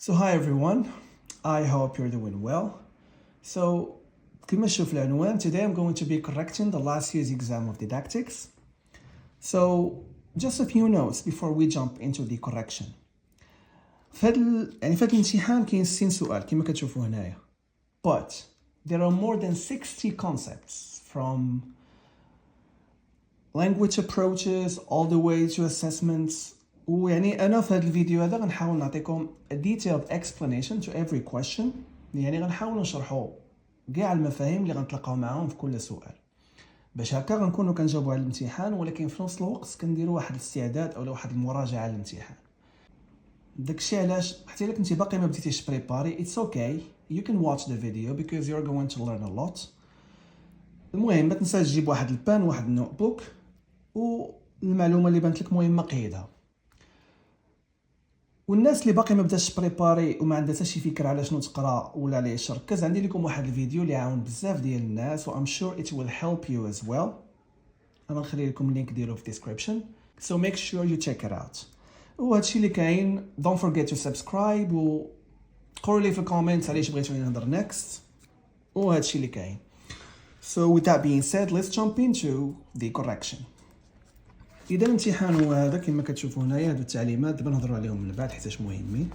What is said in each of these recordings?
So hi everyone, I hope you're doing well. So كما تشوف العنوان, today I'm going to be correcting the last year's exam of didactics. So just a few notes before we jump into the correction. في هذا الامتحان كاين 60 سؤال كما كتشوفوا هنايا. But there are more than 60 concepts from language approaches all the way to assessments. ويعني أنا في هذا الفيديو هذا غنحاول نعطيكم a detailed explanation to every question. يعني غنحاول نشرحوا كاع المفاهيم اللي غنتلاقاو معاهم في كل سؤال باش هكا غنكونوا كنجاوبوا على الامتحان، ولكن في نفس الوقت كنديروا واحد الاستعداد او واحد المراجعه على الامتحان. داكشي علاش حتى الا كنتي باقي ما بديتيش بريباري it's okay, you can watch the video because you're going to learn a lot. المهم ما تنساش تجيب واحد البان واحد النوت بوك، والمعلومه اللي بانت لك مهمه قيدها. والناس اللي باقي ما بداش بريباري وما عندها حتى شي فكره على شنو تقرا ولا علاش ركز، عندي لكم واحد الفيديو اللي عاون بزاف ديال الناس و I'm sure it will help you as well. انا نخلي لكم اللينك ديالو في description, so make sure you check it out. وهادشي اللي كاين, don't forget to subscribe و قولوا لي في الكومنتس علاش بغيتوني نهضر next. وهادشي اللي كاين. So with that being said, let's jump into the correction. إذا الامتحان هو هذا كما كتشوفوا هنايا، هادو التعليمات دابا نهضروا عليهم من بعد حيتاش مهمين.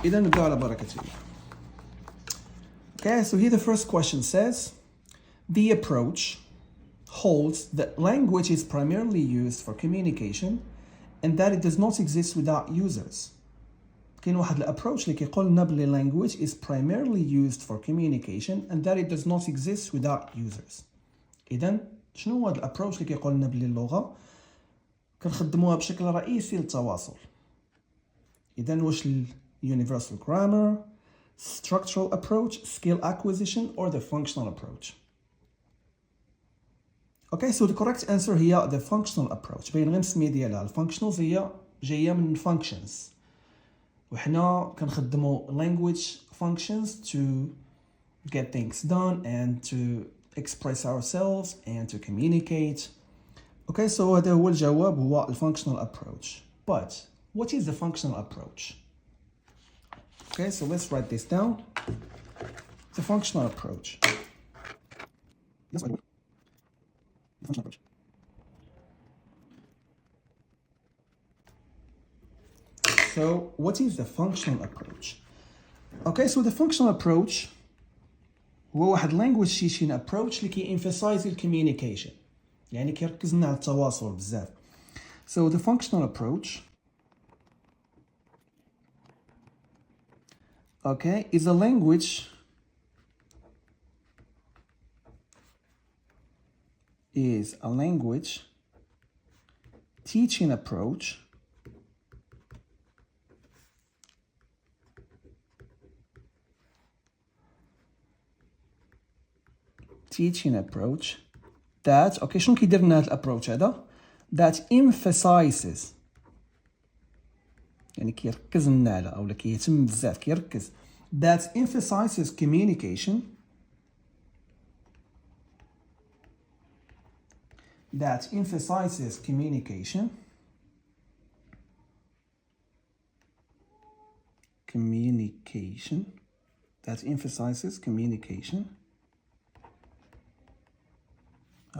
إذا نبداو على بركة الله. Okay, so here the first question says, the approach holds that language is primarily used for communication and that it does not exist without users. كاين واحد الابروتش اللي كيقول لنا بلي language is primarily used for communication and that it does not exist without users. إذا شنو هو هذا الابروتش اللي كيقول لنا بلي اللغه كنخدموها بشكل رئيسي للتواصل؟ اذا واش universal grammar, structural approach, skill acquisition or the functional approach? Okay, so the correct answer هي the functional approach. باين غير السميه ديالها الفانكشنالز هي جايه من functions، وحنا كنخدموا language functions to get things done and to express ourselves and to communicate. Okay, so هذا هو الجواب، هو functional approach. But what is the functional approach? Okay, so let's write this down. The functional approach. The functional approach. So what is the functional approach? Okay, so the functional approach هو واحد language teaching approach اللي كي emphasize communication، يعني كيركز لنا على التواصل بزاف. So the functional approach okay is a language teaching approach that okay شنو كيدير لنا هذا الابروتش هذا that emphasizes، يعني كيركز لنا على اولا كيهتم بزاف كيركز that emphasizes communication that emphasizes communication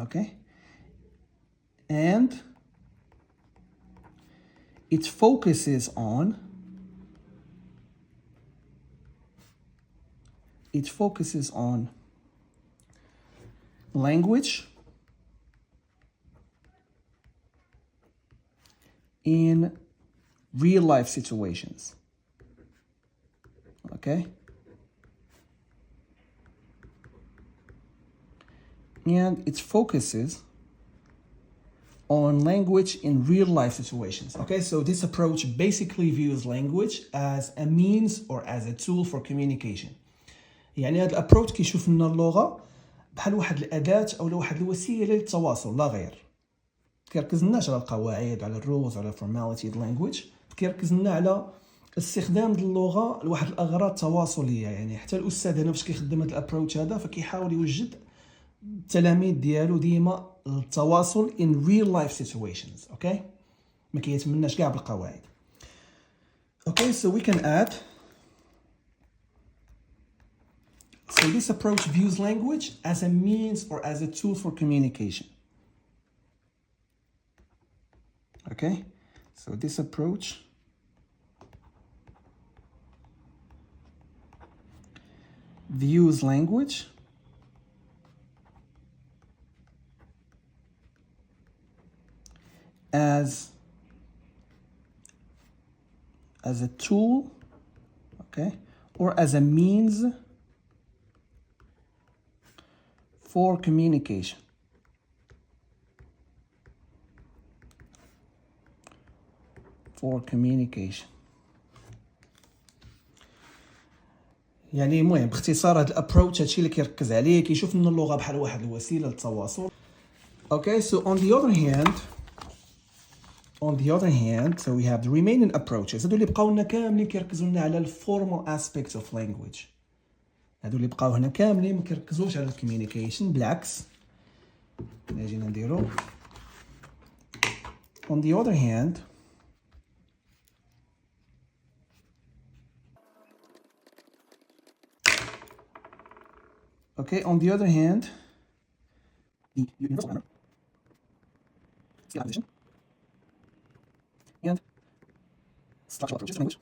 okay, and it focuses on language in real life situations. Okay, and it focuses on language in real life situations. Okay, so this approach basically views language as a means or as a tool for communication. يعني هذا الابروتش كيشوف لنا اللغه بحال واحد الاداه او واحد الوسيله للتواصل لا غير. كيركز لناش على القواعد وعلى الرولز وعلى formality of language، كيركز لنا على استخدام اللغه لواحد الاغراض تواصليه. يعني حتى الاستاذ هنا فاش كيخدم هذا الابروتش هذا فكيحاول يوجد التلاميذ ديالو ديما التواصل in real life situations. اوكي، ما كيتمناش كاع بالقواعد. Okay, so we can add. So this approach views language as a means or as a tool for communication. Okay, so this approach views language as a tool, okay, or as a means for communication. For communication. يعني المهم باختصار هذا الابروتش هادشي اللي كيركز عليه، كيشوف ان اللغة بحال واحد الوسيلة للتواصل. Okay, so on the other hand, so we have the remaining approaches. هادو اللي بقاو لنا كاملين كيركزوا لنا على الفورمال aspects of language. هادو اللي بقاو هنا كاملين ما كيركزوش على الكوميونيكيشن، بالعكس. جينا نديرو. On the other hand, okay, on the other hand, the universal grammar, skill acquisition, and structural approaches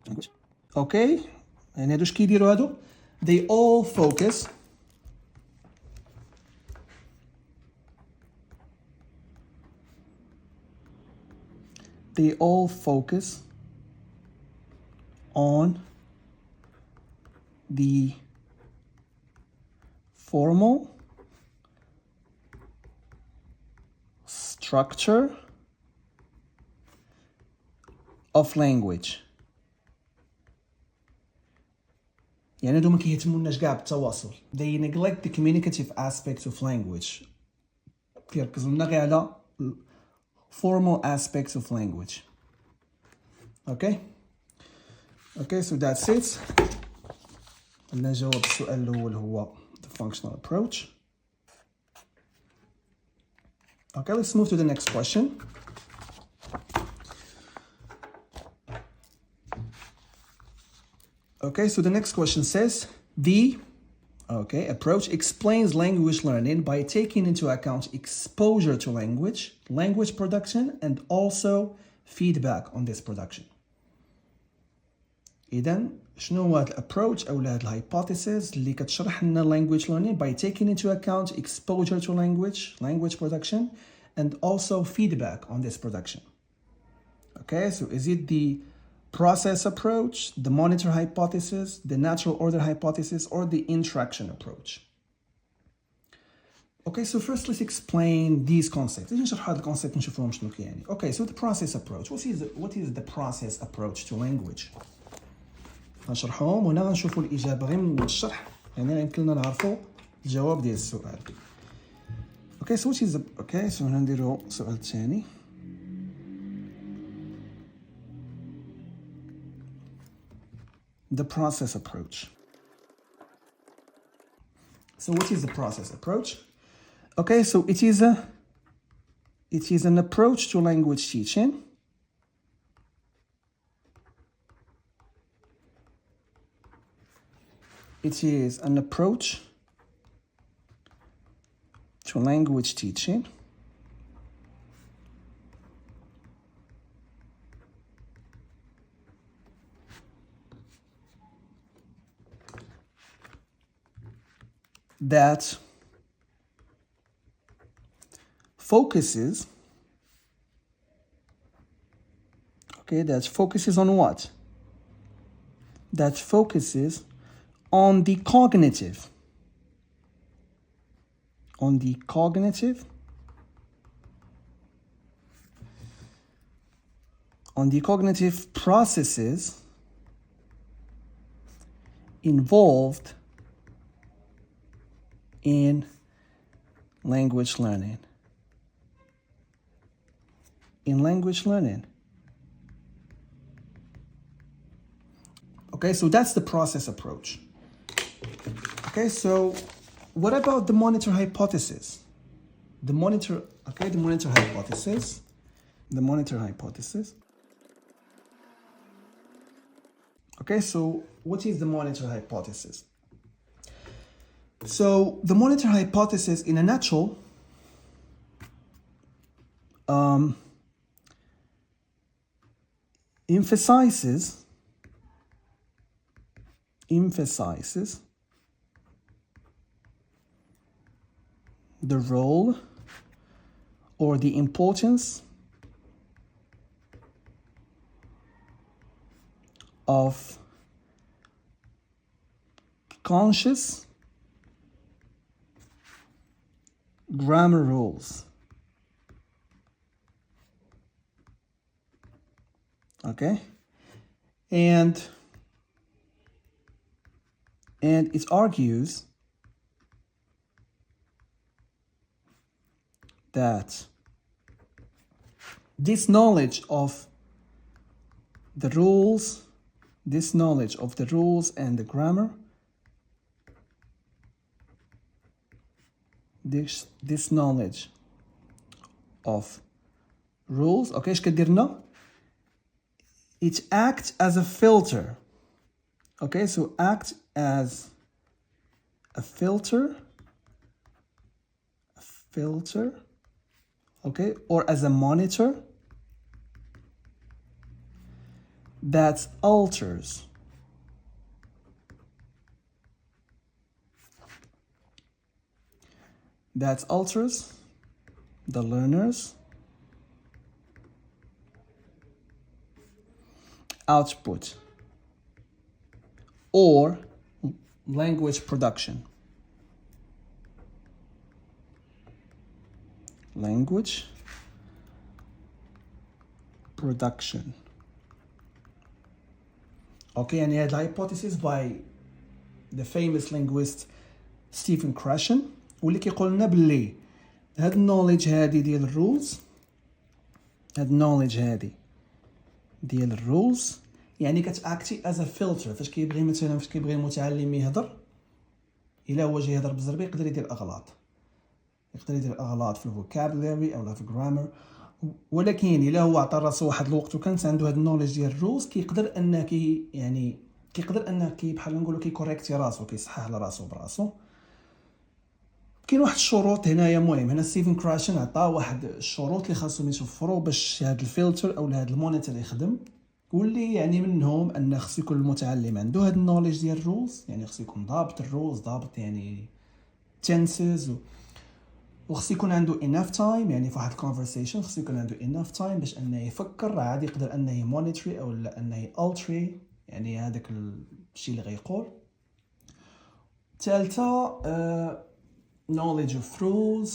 to language. Okay, يعني هادو اش كيديروا هادو؟ They all focus on the formal structure of language. يعني هادو ما كيهتموناش كاع بالتواصل. They neglect the communicative aspects of language. كيركزوا لنا غير على formal aspects of language. Okay, so that's it. نجاوب السؤال الأول هو the functional approach. Okay, let's move to the next question. Okay, so the next question says the approach explains language learning by taking into account exposure to language production, and also feedback on this production. إذا شنو هو هذا الابروتش أو هذا الهايبوثيسيس اللي كتشرح لنا language learning by taking into account exposure to language production, and also feedback on this production. Okay, so is it the process approach, the monitor hypothesis, the natural order hypothesis, or the interaction approach? Okay, so first let's explain these concepts. نشرح هذا الكونسيبت نشوفهم شنو كيعني. Okay, so the process approach. What is the process approach to language? غنشرحهم وهنا غنشوفوا الإجابة غير من الشرح، يعني يمكن لنا نعرفوا الجواب ديال السؤال. Okay, so what is the so هنا نديرو السؤال الثاني. The process approach. So what is the process approach? Okay, so it is an approach to language teaching It is an approach to language teaching that focuses on what? That focuses on the cognitive processes involved in language learning. Okay, so that's the process approach. Okay, so what about the monitor hypothesis? The monitor hypothesis. Okay, so what is the monitor hypothesis? So the monitor hypothesis in a nutshell emphasizes the role or the importance of conscious grammar rules. Okay, and it argues that this knowledge of the rules and the grammar, this knowledge of rules, okay, اش كدير لنا؟ It acts as a filter. Okay, so act as a filter, okay, or as a monitor that alters the learner's output or language production. Okay, يعني هاد hypothesis by the famous linguist Stephen Krashen واللي كيقول لنا باللي هاد النوليدج هادي ديال الرولز يعني كتاكتي از فلتر فاش كيبغي مثلا المتعلم يهضر الا هو جاي يهضر بالزربي يقدر يدير اغلاط في الفوكابولاري او في الجرامر ولكن الا هو عطى راسو واحد الوقت وكانت عنده هاد النوليدج ديال الرولز كيقدر انه بحال نقولوا كيكوريكتي راسو كيصحح لراسو براسو. كاين واحد الشروط هنايا مهم. هنا ستيفن كراشن عطى واحد الشروط اللي خاصهم يتوفروا باش هاد الفلتر او هاد المونيتور يخدم واللي يعني منهم ان خص يكون المتعلم عنده هاد النوليدج ديال الرولز يعني خص يكون ضابط الرولز ضابط يعني تنسز وخص يكون عنده enough time يعني في واحد الكونفرسيشن خص يكون عنده enough time باش انه يفكر عاد يقدر انه يمونيتري او انه يالتري يعني هذاك الشيء اللي غيقول. ثالثه knowledge of rules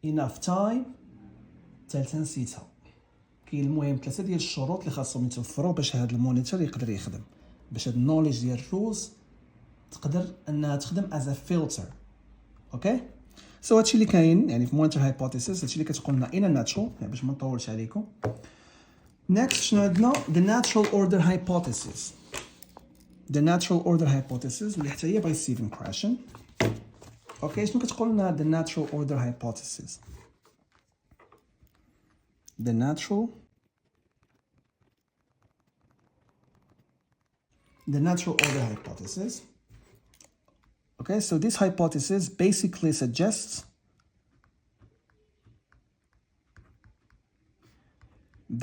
enough time. ثالثا نسيتها. كاين المهم ثلاثه ديال الشروط اللي خاصهم يتوفروا باش هذا المونيتور يقدر يخدم باش هاد النوليدج ديال الرولز تقدر انها تخدم as a filter. اوكي سو هادشي اللي كاين يعني في مونيتور هايبوثيسيس هادشي اللي كتقول لنا in a nutshell يعني باش ما نطولش عليكم. next شنو عندنا the natural order hypothesis. the natural order hypothesis واللي حتى هي باي ستيفن كراشن. اوكي شنو كتقول لنا the natural order hypothesis. the natural order hypothesis. Okay, so this hypothesis basically suggests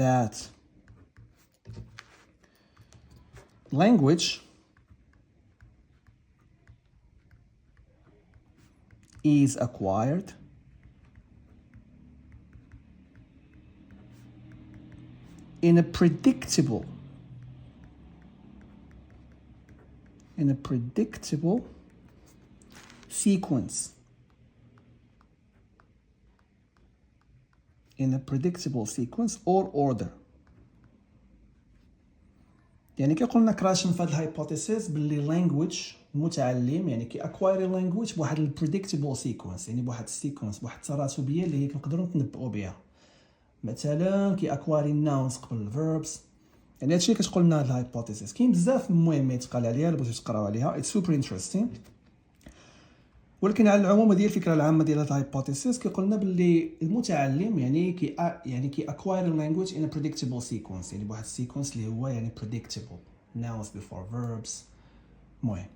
that language is acquired in a predictable sequence. In a predictable sequence or order. يعني كيقول لنا كراشن في هاد الهايبوثيسيس باللي language المتعلم يعني كي acquire language بواحد البريديكتبل سيكونس يعني بواحد السيكونس بواحد التراتبيه اللي هي كنقدروا نتنبؤوا بها. مثلا كي acquire nouns قبل الفيربس يعني هادشي اللي كتقول لنا هاد الهايبوثيسيس. كاين بزاف المهم ما يتقال عليها اللي بغيتو تقراو عليها it's super interesting. ولكن على العموم ديال الفكره العامه ديال هاد الهايبوثيسيس كيقول لنا باللي المتعلم يعني كي acquire language in a predictable sequence يعني بواحد السيكونس اللي هو يعني predictable nouns before verbs. المهم.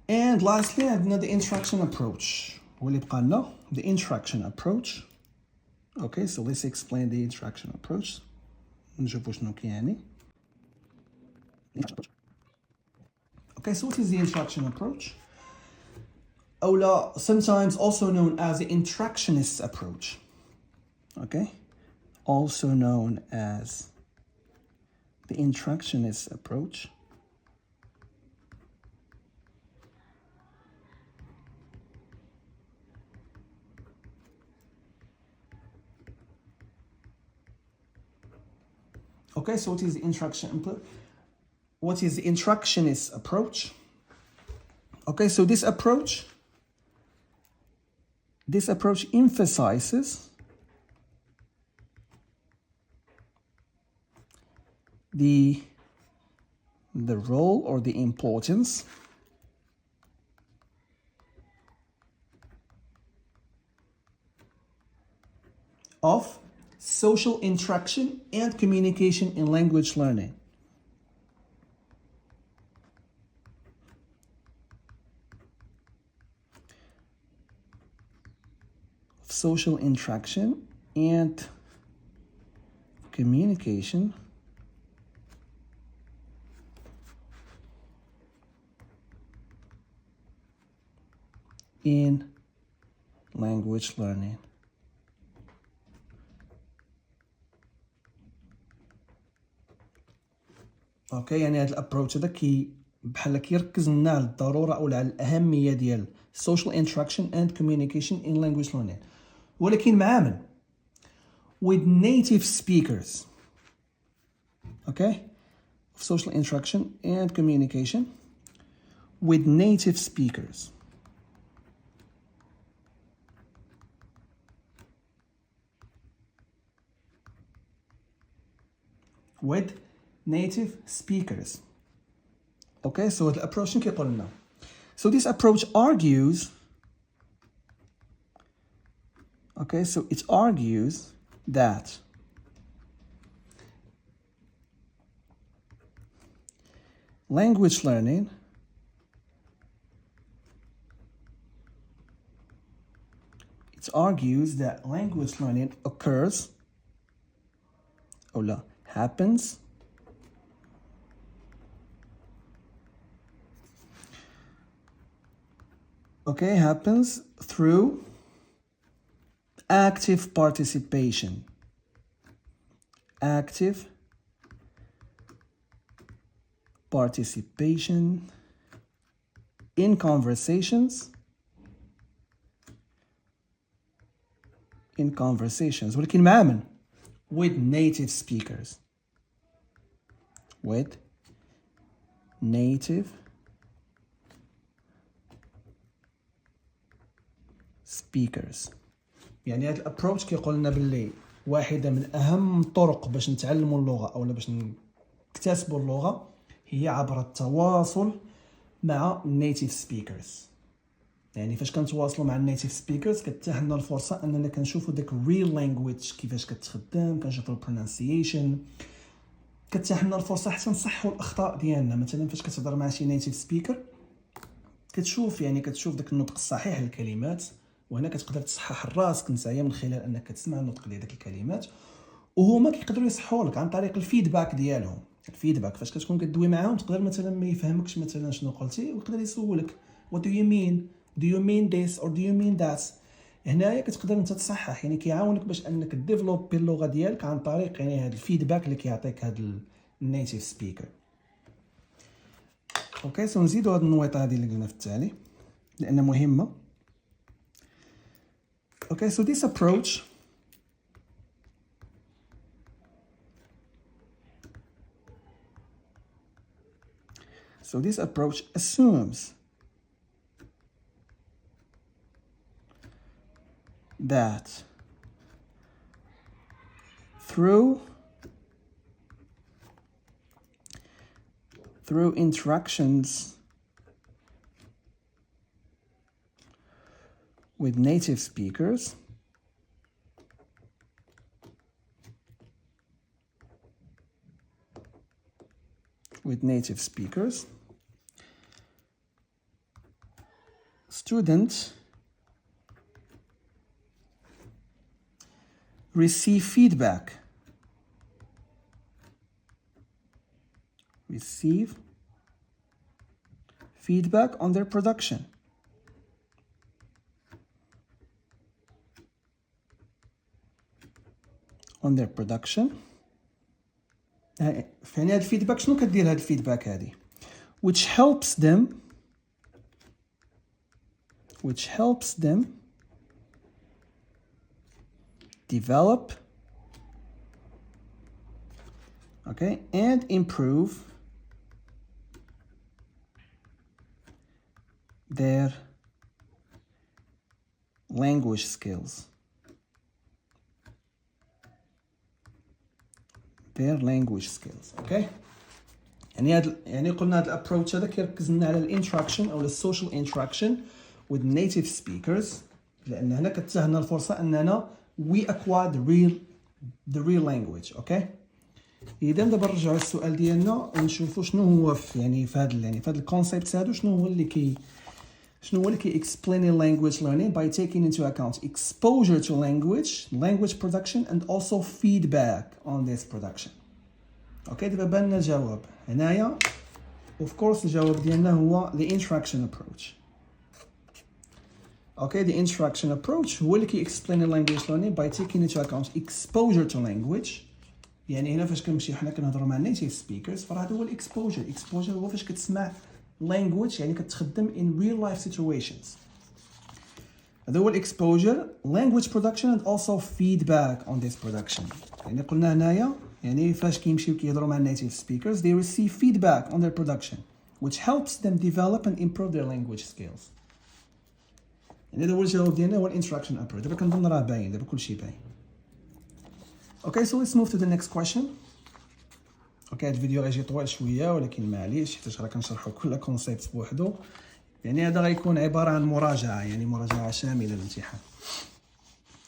And lastly عندنا the interaction approach. هو اللي بقى لنا the interaction approach. Okay, so let's explain the interaction approach. نشوفوا شنو كيعني. Okay, so what is the interaction approach? أو sometimes also known as the interactionist approach. Okay, also known as the interactionist approach. Okay, so what is the interactionist approach? Okay, so this approach emphasizes the role or the importance of social interaction and communication in language learning. Social interaction and communication in language learning. اوكي يعني هذا الابروتش هذا بحال كيركز لنا على الضروره او على الاهميه ديال social interaction and communication in language learning ولكن مع من with native speakers. Okay, social interaction and communication with native speakers. With native speakers. Okay, so the approach كيقول لنا. So this approach argues, okay, so it argues that language learning occurs or happens through active participation. Active participation in conversations. ولكن مع من؟ with native speakers. With native speakers. يعني هذا الابروتش كيقول لنا باللي واحده من اهم الطرق باش نتعلموا اللغه او باش نكتسبوا اللغه هي عبر التواصل مع native speakers. يعني فاش كنتواصلوا مع النيتيف سبيكرز كتتيح لنا الفرصه اننا كنشوفوا داك الريل لانجويج كيفاش كتخدم، كنشوفوا البرونانسيشن، كتتيح لنا الفرصه حتى نصححوا الاخطاء ديالنا. مثلا فاش كتهضر مع شي نيتيف سبيكر كتشوف داك النطق الصحيح للكلمات، وهنا كتقدر تصحح راسك نتايا من خلال انك كتسمع النطق ديال داك الكلمات، وهما كيقدروا يصححوا لك عن طريق الفيدباك ديالهم. الفيدباك فاش كتكون كدوي معاهم تقدر مثلا ما يفهمكش مثلا شنو قلتي ويقدر يسولك what do you mean this or do you mean that. هنايا كتقدر انت تصحح، يعني كيعاونك باش انك ديفلوبي اللغه ديالك عن طريق يعني هذا الفيدباك اللي كيعطيك هذا النيتيف سبيكر. اوكي، سو نزيدوا هذه النويطه هذه اللي قلنا في التالي لان مهمه. اوكي، so this approach assumes that through interactions with native speakers, with native speakers. Students receive feedback. Receive feedback on their production. On their production. فهنا هاد الفيدباك شنو كدير هاد الفيدباك هادي؟ which helps them develop, okay, and improve their language skills. Their language skills, okay. يعني قلنا هذا الابروتش هذا كيركز لنا على الانتراكشن او السوشيال انتراكشن with native speakers، لان هنا كتتيح لنا الفرصه اننا we acquire the real language، okay. اذا دابا نرجعوا للسؤال ديالنا ونشوفوا شنو هو في هذا الكونسيبت هادو شنو هو اللي كي explain language learning by taking into account exposure to language production and also feedback on this production. اوكي دابا بان لنا الجواب هنايا. of course الجواب ديالنا هو the interaction approach. اوكي the interaction approach هو اللي كي explain language learning by taking into account exposure to language. يعني هنا فاش كنمشيو حنا كنهضروا مع native speakers فراه هو الاكسبوجر هو فاش كتسمع language يعني كتخدم in real life situations. هذا هو exposure, language production and also feedback on this production. يعني قلنا هنايا يعني فاش كيمشيو كيهضروا مع native speakers they receive feedback on their production which helps them develop and improve their language skills. يعني هذا هو الجواب ديالنا هو interaction approach. دابا كنظن راه باين دابا كلشي باين. Okay, so let's move to the next question. اوكي هاد الفيديو غيجي طوال شويه ولكن معليش حيت راه كنشرحوا كل كونسيبت بوحدو. يعني هذا غيكون عباره عن مراجعه يعني مراجعه شامله للامتحان.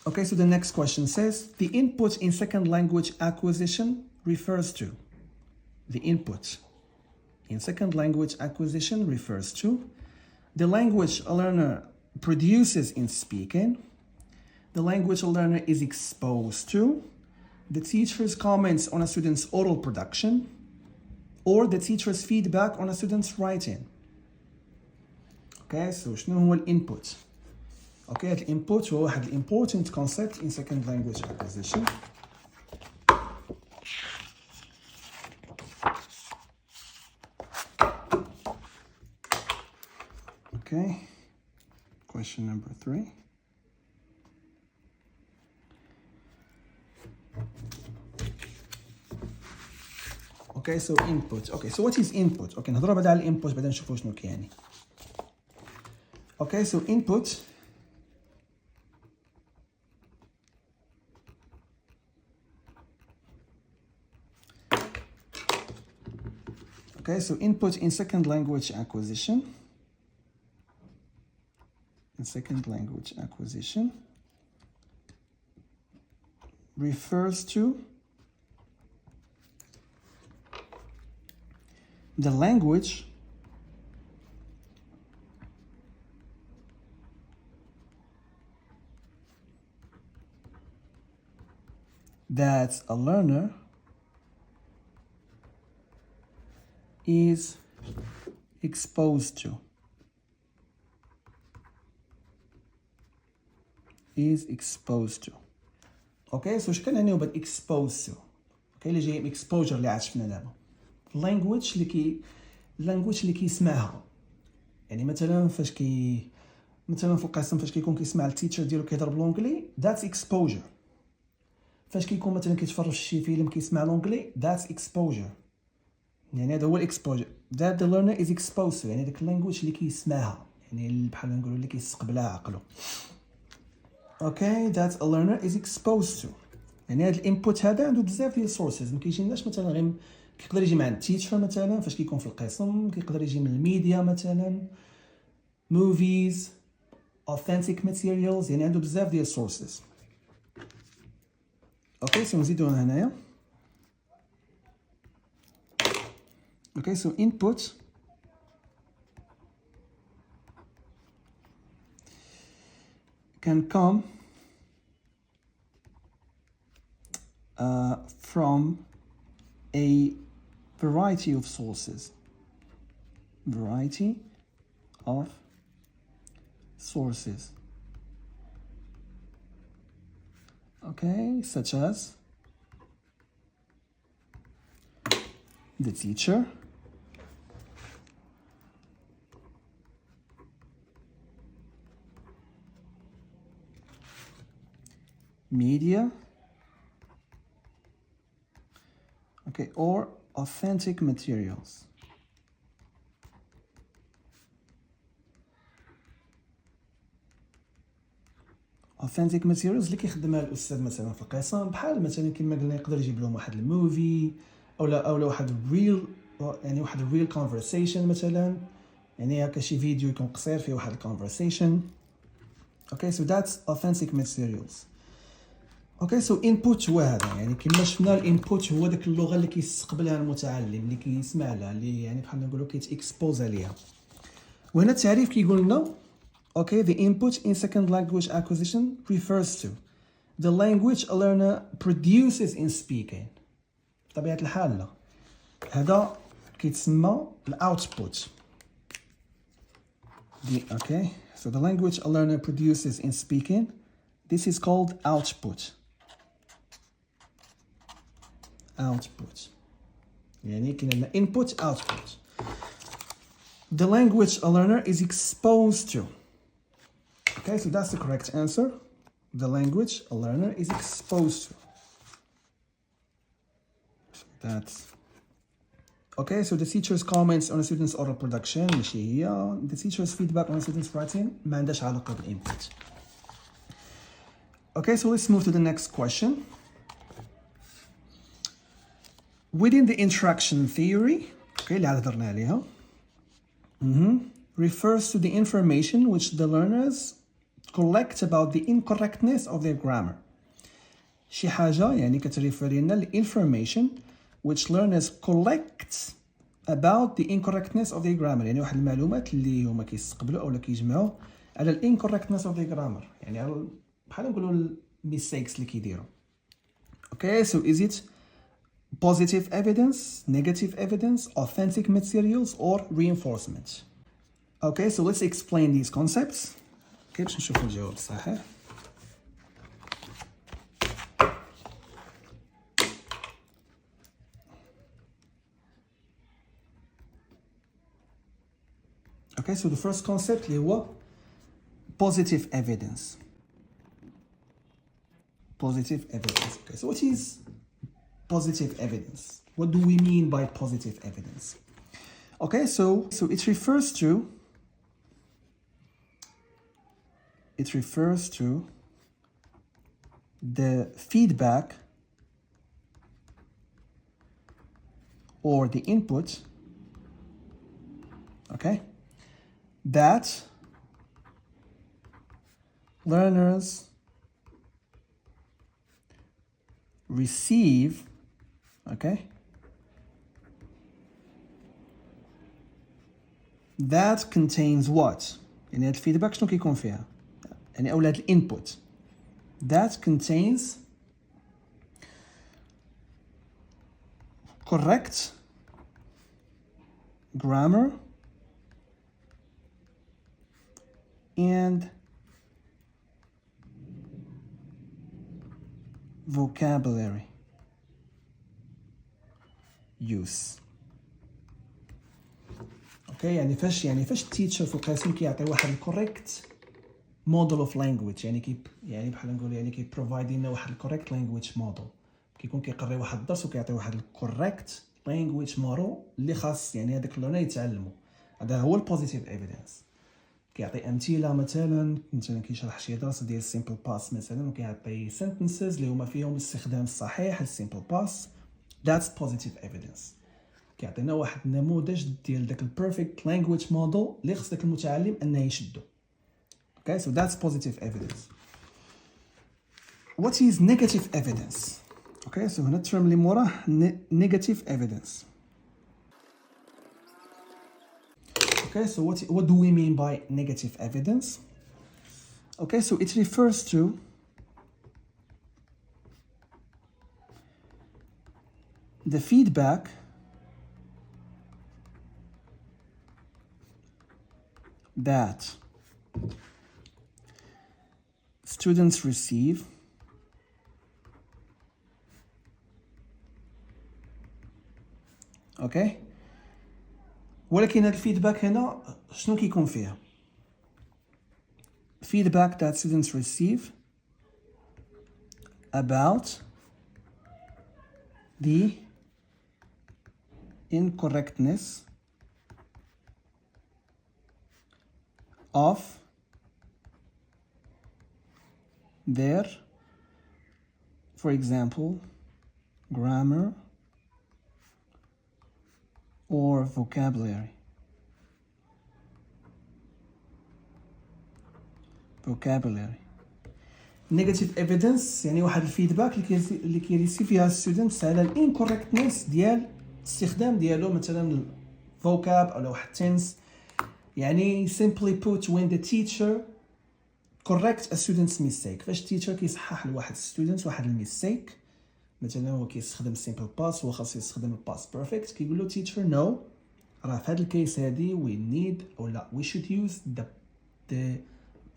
Okay, so the next question says the input in second language acquisition refers to. The input in second language acquisition refers to the language a learner produces in speaking, the language a learner is exposed to, the teacher's comments on a student's oral production, or the teacher's feedback on a student's writing. Okay, so شنو هو الانبوت؟ Okay, هاد الانبوت هو واحد important concept in second language acquisition. Okay, question number 3. Okay, so input. Okay, so what is input? Okay, نهضروا بعدا على الانبوت بعدا نشوفوا شنو كيعني. Okay, so input in second language acquisition. In second language acquisition refers to the language that a learner is exposed to. Is exposed to. Okay, so اش كنعنيو بهاد exposed to؟ Okay, اللي جاي من exposure اللي عرفنا دابا. language اللي كيسمعها. يعني مثلا فاش مثلا في القسم فاش كيكون كيسمع التيتشر ديالو كيهضر بالونجلي that's exposure. فاش كيكون مثلا كيتفرج شي فيلم كيسمع لونجلي that's exposure. يعني هذا هو الاكسبوجر that the learner is exposed to. يعني داك اللانجويج اللي كيسمعها يعني بحال نقولوا اللي كيستقبلها عقله. Okay, that a learner is exposed to. يعني هذا الانبوت هذا عنده بزاف ديال السورسز. ما كيجيناش مثلا غير كيقدر يجي من عند التيتشر مثلا فاش كيكون في القسم، كيقدر يجي من الميديا مثلا movies, authentic materials. يعني عنده بزاف ديال السورسز. اوكي سو نزيدو هنايا. Okay, so input can come from a variety of sources. Variety of sources. Okay, such as the teacher, media, okay, or authentic materials. authentic materials اللي كيخدمها الاستاذ مثلا في القسم، بحال مثلا كما قلنا يقدر يجيب لهم واحد الموفي او واحد ريل، يعني واحد ريل كونفرسيشن مثلا، يعني هكا شي فيديو يكون قصير فيه واحد الكونفرسيشن. اوكي سو ذاتس authentic materials. اوكي سو input هو هذا، يعني كما شفنا الانبوت هو داك اللغه اللي كيستقبلها المتعلم، اللي كيسمع لها، اللي يعني بحال نقولوا كيتاكسبوز عليها. وهنا التعريف كيقول لنا okay, the input in second language acquisition refers to the language a learner produces in speaking. بطبيعة الحال لا، هذا كيتسمى الاوتبوت. Okay, so the language a learner produces in speaking, this is called output. Output. يعني كاين لنا input output. The language a learner is exposed to. Okay, so that's the correct answer. The language a learner is exposed to. So that's okay. So the teacher's comments on a student's oral production, the teacher's feedback on a student's writing, ما عندهاش علاقة بالinput. Okay, so let's move to the next question. Within the interaction theory, okay, اللي هضرنا عليها, refers to the information which the learners collect about the incorrectness of their grammar. شي حاجة يعني كتريفيري لنا information which learners collect about the incorrectness of their grammar، يعني واحد المعلومات اللي هما كيستقبلوا أو كيجمعوا على ال incorrectness of their grammar، يعني على بحال نقولوا ال mistakes اللي كيديروا. Okay, so is it positive evidence, negative evidence, authentic materials, or reinforcement? Okay, so let's explain these concepts. Okay, باش نشوفوا الجواب الصحيح. Okay, so the first concept اللي هو positive evidence. Positive evidence. Okay, so what is positive evidence? What do we mean by positive evidence? Okay, so it refers to the feedback or the input, okay, that learners receive, okay, that contains what? يعني هاد الفيدباك شنو كيكون فيها؟ يعني أولاد الانبوت that contains correct grammar and vocabulary use. اوكي يعني فاش التيتشر في القسم كيعطي واحد الكوريكت موديل اوف لانجويج، يعني بحال نقول يعني كيبروفايد لنا واحد الكوريكت لانجويج موديل، كيكون كيقري واحد الدرس وكيعطي واحد الكوريكت لانجويج موديل اللي خاص يعني هذاك اللونر يتعلموا. هذا هو البوزيتيف ايفيدنس. كيعطي امثله مثلا كيشرح شي درس ديال السيمبل باس مثلا، وكيعطي sentences اللي هما فيهم الاستخدام الصحيح للسيمبل باس. That's positive evidence. كيعطينا واحد النموذج ديال داك البيرفكت لانجويج موديل اللي خص داك المتعلم انه يشدو. Okay, so that's positive evidence. What is negative evidence? Okay, so هنا الترم اللي موراه negative evidence. Okay, so what do we mean by negative evidence? Okay, so it refers to the feedback that students receive اوكي ولكن هذا الفيدباك هنا شنو كيكون فيه؟ feedback that students receive about the incorrectness of their, for example, grammar or vocabulary. Negative evidence يعني واحد الفيدباك اللي كيريسي فيها الستودنتس على الانكوركتنس ديال الاستخدام ديالو مثلا الفوكاب او واحد التنس. يعني simply put when the teacher corrects a student's mistake. فاش التيتشر كيصحح لواحد الستودنت واحد الميستيك مثلا هو كيستخدم simple past هو خاصو يستخدم past perfect كيقول له teacher no راه في هاد الكيس هادي we need او لا we should use the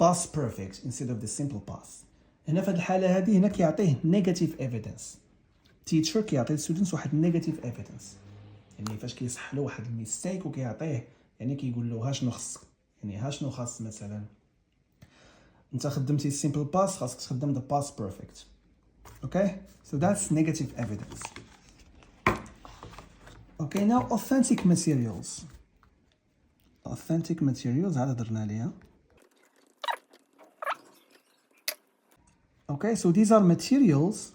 past perfect instead of the simple past. هنا في هاد الحالة هادي هنا كيعطيه negative evidence. teacher كيعطي الستودنت واحد negative evidence يعني فاش كيصحح له واحد الميستيك وكيعطيه يعني كيقول له ها شنو خصك يعني ها شنو خاص مثلا انت خدمتي simple past خاصك تخدم the past perfect. Okay, so that's negative evidence. Okay, now authentic materials. Authentic materials هذا درنا عليها. Okay, so these are materials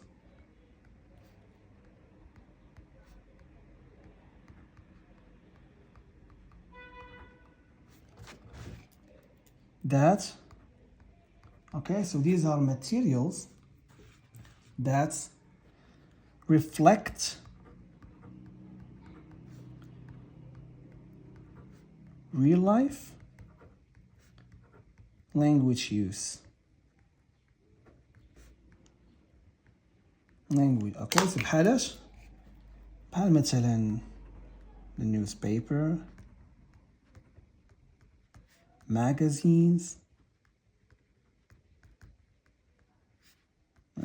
that reflect real life language use. Okay, so بحال مثلا the newspaper, magazines.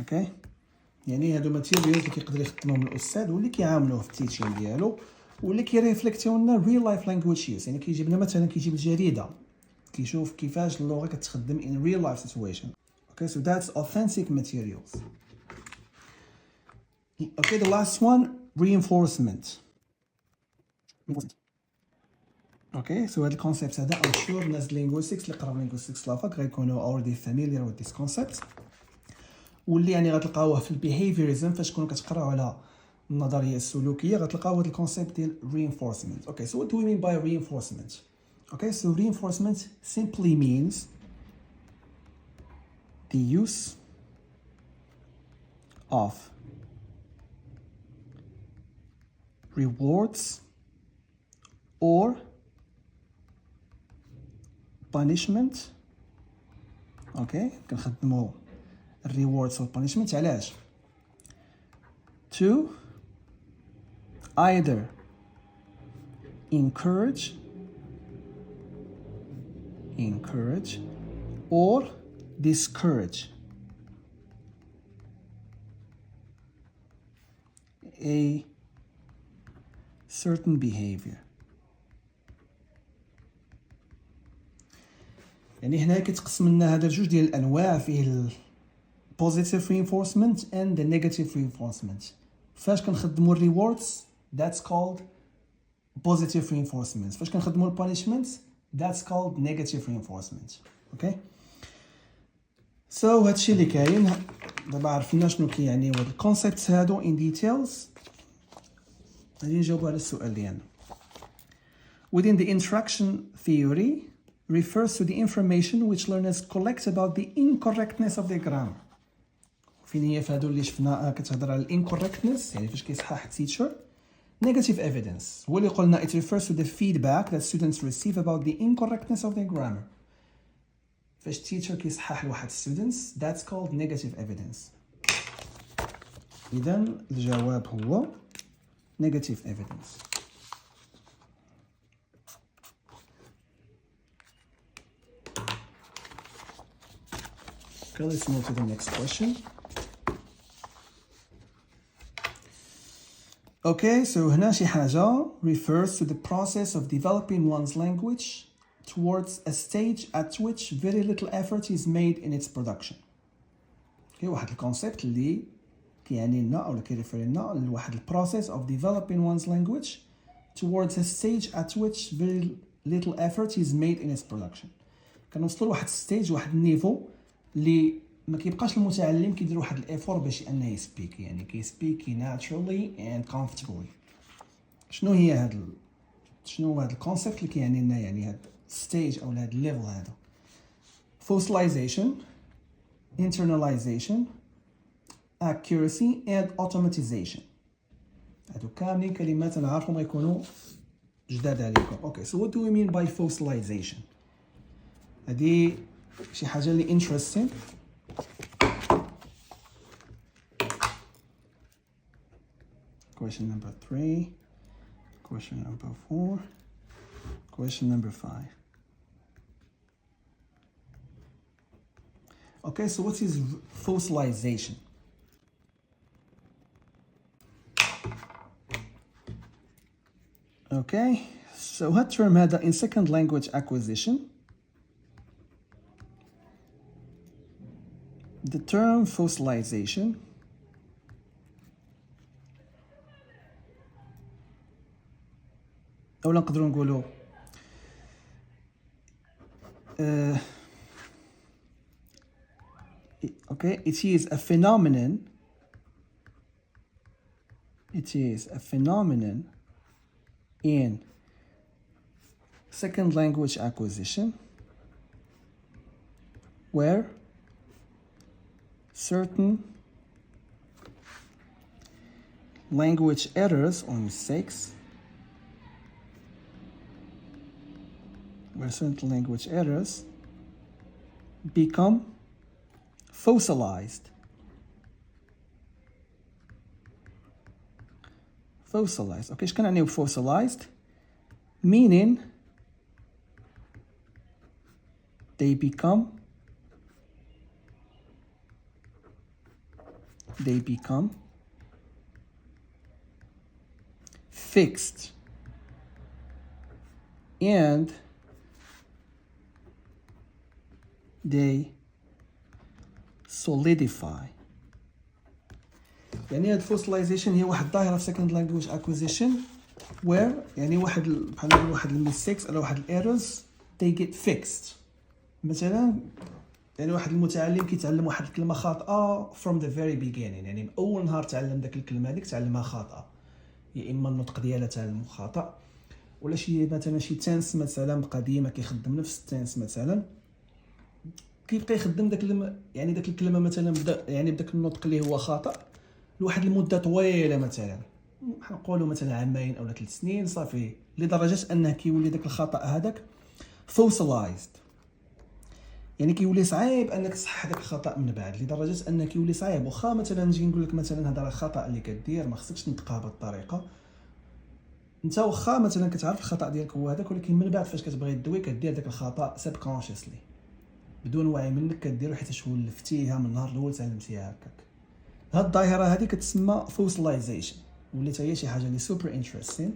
Okay, يعني هادو ماتيريالز اللي كيقدر يخدمهم الاستاذ واللي كيعاملوه في التيتشين ديالو واللي كيريفليكتيو لنا ريل لايف لانجويج يوز. يعني كيجيب لنا مثلا كيجيب الجريده كيشوف كيفاش اللغه كتخدم in real life situation. Okay, so that's authentic materials. Okay, the last one, reinforcement. Okay, so هذا الكونسيبت هذا I'm sure الناس linguistics اللي قراو linguistics لافاك غيكونوا already familiar with this concept. واللي يعني غتلقاوه في البيهيفيوريزم فاش تكونوا كتقراو على النظريه السلوكيه غتلقاو هذا الكونسيبت ديال reinforcement. Okay, so what do we mean by reinforcement? Okay, so reinforcement simply means the use of rewards or punishment. Okay, كنخدموا rewards or punishment علاش؟ to either encourage or discourage a certain behavior. يعني هنا كتقسم لنا هذا جوج ديال الانواع فيه positive reinforcement and the negative reinforcement. فاش كنخدموا rewards that's called positive reinforcement. فاش كنخدموا punishments that's called negative reinforcement. Okay, so هادشي اللي كاين دابا عرفنا شنو كيعني هاد الكونسيبتس هادو in details. غادي نجاوبوا على السؤال ديالنا. Within the instruction theory refers to the information which learners collect about the incorrectness of their grammar. فين هي في هادو اللي شفنا كتهضر على الانكوركتنس يعني فاش كيصحح التيتشر Negative evidence هو اللي قلنا it refers to the feedback that students receive about the incorrectness of their grammar. فاش teacher كيصحح لواحد students that's called negative evidence. إذا الجواب هو negative evidence. Okay, let's move to the next question. Okay, so هنا شي حاجة refers to the process of developing one's language towards a stage at which very little effort is made in its production. Okay, واحد الكونسيبت اللي كيعني لنا أو كيريفير لنا لواحد process of developing one's language towards a stage at which very little effort is made in its production. كنوصلوا لواحد ستيج واحد النيفو اللي ما كيبقاش المتعلم كيدير واحد الافور باش انه يسبيك، يعني كيسبيكي naturally and comfortably. شنو هي شنو هذا الكونسيبت اللي كيعني لنا يعني هذا ستيج او هذا الليفل هذا؟ fossilization, internalization, accuracy and automatization. هادو كاملين كلمات نعرفهم غيكونوا جداد عليكم. اوكي so what do we mean by fossilization؟ هذه شي حاجة اللي interesting. Question number 3, question number 4, question number 5. Okay, so what is fossilization? Okay, so هاد term هذا in second language acquisition. The term fossilization أو نقدروا نقولوا okay, it is a phenomenon. It is a phenomenon in second language acquisition where certain language errors or mistakes become fossilized. Okay, ايش كنعنيو fossilized? Meaning they become fixed and they solidify. يعني هاد fossilization هي واحد الظاهرة في second language acquisition where يعني بحال نقول واحد mistakes أو واحد errors they get fixed. مثلا يعني واحد المتعلم كيتعلم واحد الكلمة خاطئة from the very beginning، يعني من أول نهار تعلم داك الكلمة هذيك تعلمها خاطئة، يا إما النطق ديالها تعلمو خاطئ ولا شي مثلا شي تنس مثلا قديمة كيخدم نفس التنس مثلا كيبقى يخدم داك يعني داك الكلمة مثلا بدا يعني بداك النطق اللي هو خاطئ لواحد المدة طويلة مثلا نقولوا مثلا عامين أو 3 سنين صافي لدرجة أنه كيولي داك الخطأ هذاك fossilized، يعني كيولي صعيب انك تصحح داك الخطا من بعد لدرجه انك كيولي صعيب. واخا مثلا نجي نقول لك مثلا هذا راه خطا اللي كدير ما خصكش تنطقها بهذه الطريقه، انت واخا مثلا كتعرف الخطا ديالك هو هذاك، ولكن من بعد فاش كتبغي تدوي كدير داك الخطا سبكونشسلي بدون وعي منك كديرو حيت ولفتيها من النهار الاول تعلمتيها هكاك. هاد الظاهره هذه كتسمى fossilization ولات هي شي حاجه اللي super interesting.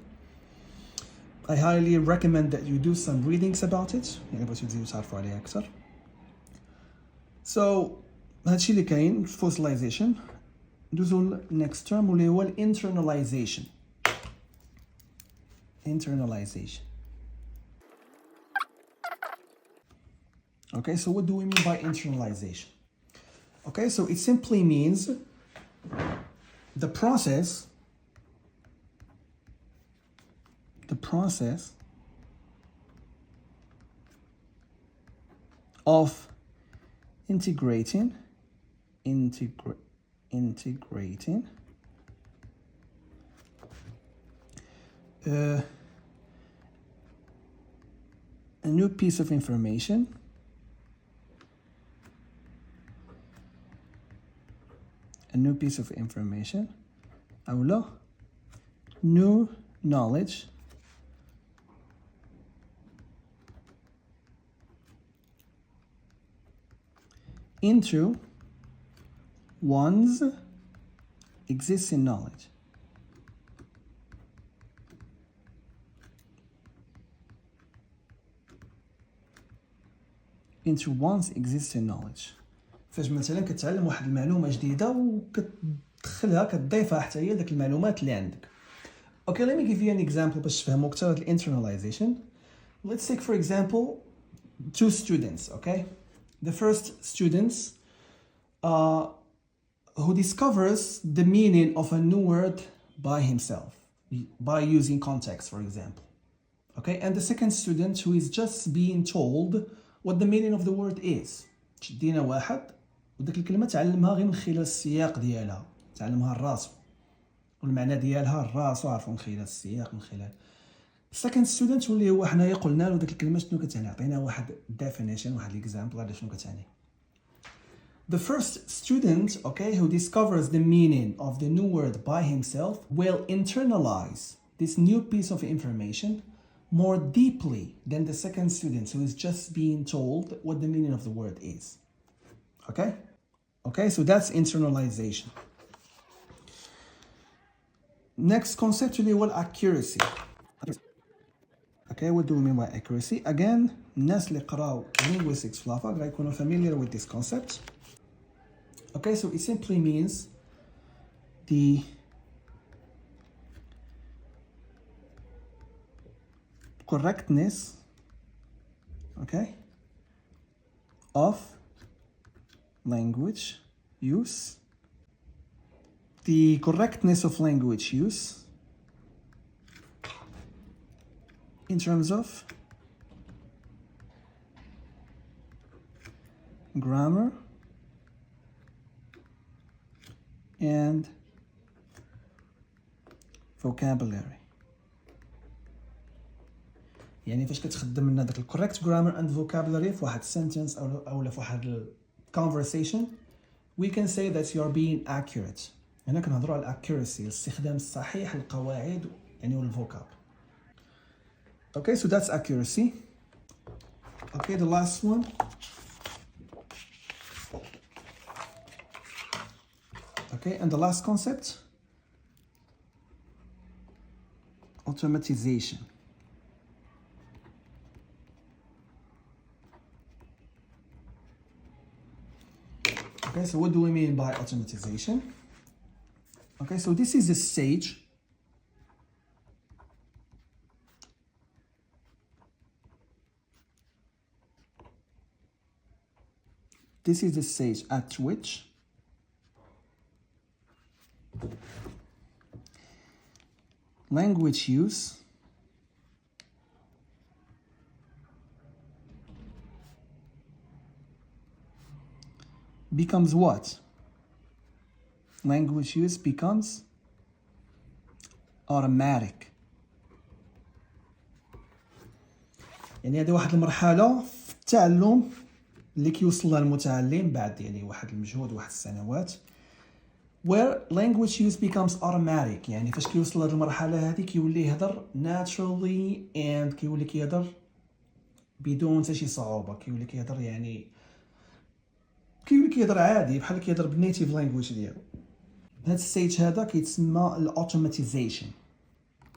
I highly recommend that you do some readings about it، يعني بغيتو تزيدو تعرفوا عليها اكثر. So هادشي اللي كاين fossilization. ندوزو next term واللي هو internalization. Okay, so what do we mean by internalization? Okay, so it simply means the process of integrating a new piece of information أو لا new knowledge into one's existing knowledge. Into one's existing knowledge. فاش مثلا كتعلم واحد المعلومة جديدة وكتدخلها كتضيفها حتى هي داك المعلومات اللي عندك. Okay, let me give you an example باش تفهموا أكثر هاد internalization. Let's take for example two students, okay? The first student who discovers the meaning of a new word by himself, by using context, for example. Okay, and the second student who is just being told what the meaning of the word is. شدينا واحد وداك الكلمة تعلمها غير من خلال السياق ديالها، تعلمها الراسو والمعنى ديالها الراسو عارفو من خلال السياق من خلال. second student واللي هو حنايا قلنا له داك الكلمة شنو كتعني، عطينا واحد definition واحد example على شنو كتعني. The first student, okay, who discovers the meaning of the new word by himself will internalize this new piece of information more deeply than the second student who is just being told what the meaning of the word is. Okay? Okay, so that's internalization. Next concept really well accuracy. Okay, what do we mean by accuracy? Again, الناس اللي قراو linguistics في لافاك غيكونوا familiar with this concept. Okay, so it simply means the correctness, okay, of language use. The correctness of language use in terms of grammar and vocabulary. يعني فاش كتخدم لنا داك الكوريكت grammar and vocabulary في واحد sentence أو في واحد conversation, we can say that you are being accurate. هنا كنهضروا على accuracy، الاستخدام الصحيح للقواعد يعني والفوكاب. Okay, so that's accuracy. Okay, the last one. Okay, and the last concept, automatization. Okay, so what do we mean by automatization? Okay, so this is the stage at which language use becomes what? Language use becomes automatic. يعني هذه واحد المرحلة في التعلم اللي كيوصل لها المتعلم بعد يعني واحد المجهود واحد السنوات where language use becomes automatic. يعني فاش كيوصل لهاد المرحلة هذه كيولي يهضر naturally and كيولي كيهضر بدون حتى شي صعوبة، كيولي كيهضر يعني كيولي كيهضر عادي بحال كيهضر بالنيتيف لانجويج ديالو. هاد الستيج هذا كيتسمى الاوتوماتيزيشن.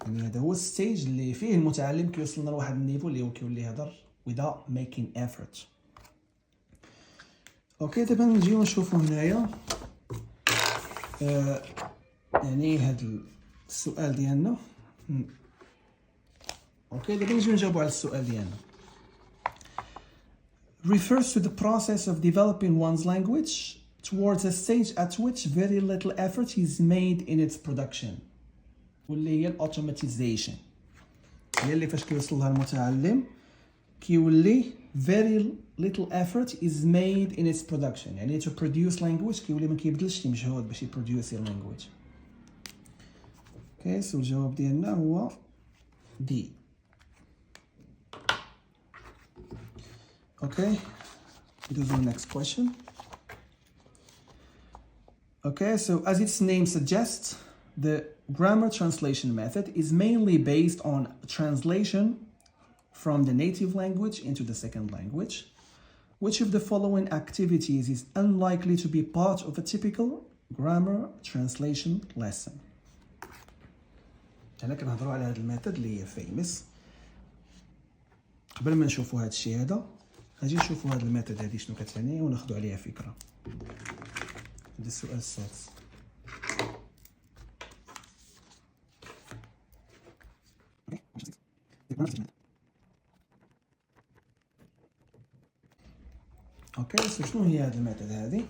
يعني هذا هو الستيج اللي فيه المتعلم كيوصل لواحد النيفو اللي هو كيولي يهضر without making effort. اوكي دابا نجيو نشوفو هنايا يعني هاد السؤال ديالنا. اوكي دابا نجيو نجاوبو على السؤال ديالنا. refers to the process of developing one's language towards a stage at which very little effort is made in its production. واللي هي الاوتوماتيزيشن هي اللي فاش كيوصل لها المتعلم كيولي very little effort is made in its production. يعني to produce language كيولي ما كيبذلش شي مجهود باش يبروديوسي language. اوكي سو الجواب ديالنا هو D. Okay, this is the next question. Okay, so as its name suggests, the grammar translation method is mainly based on translation from the native language into the second language. Which of the following activities is unlikely to be part of a typical grammar translation lesson? هنا كنهضروا على هذا الميثود اللي هي فيمس. قبل ما نشوفوا هذا الشيء هذا غادي نشوفوا هذا الميثود هذه شنو كتعني وناخذوا عليها فكره. هذا السؤال السادس. اوكي سو شنو هي هذه الميثود هذه؟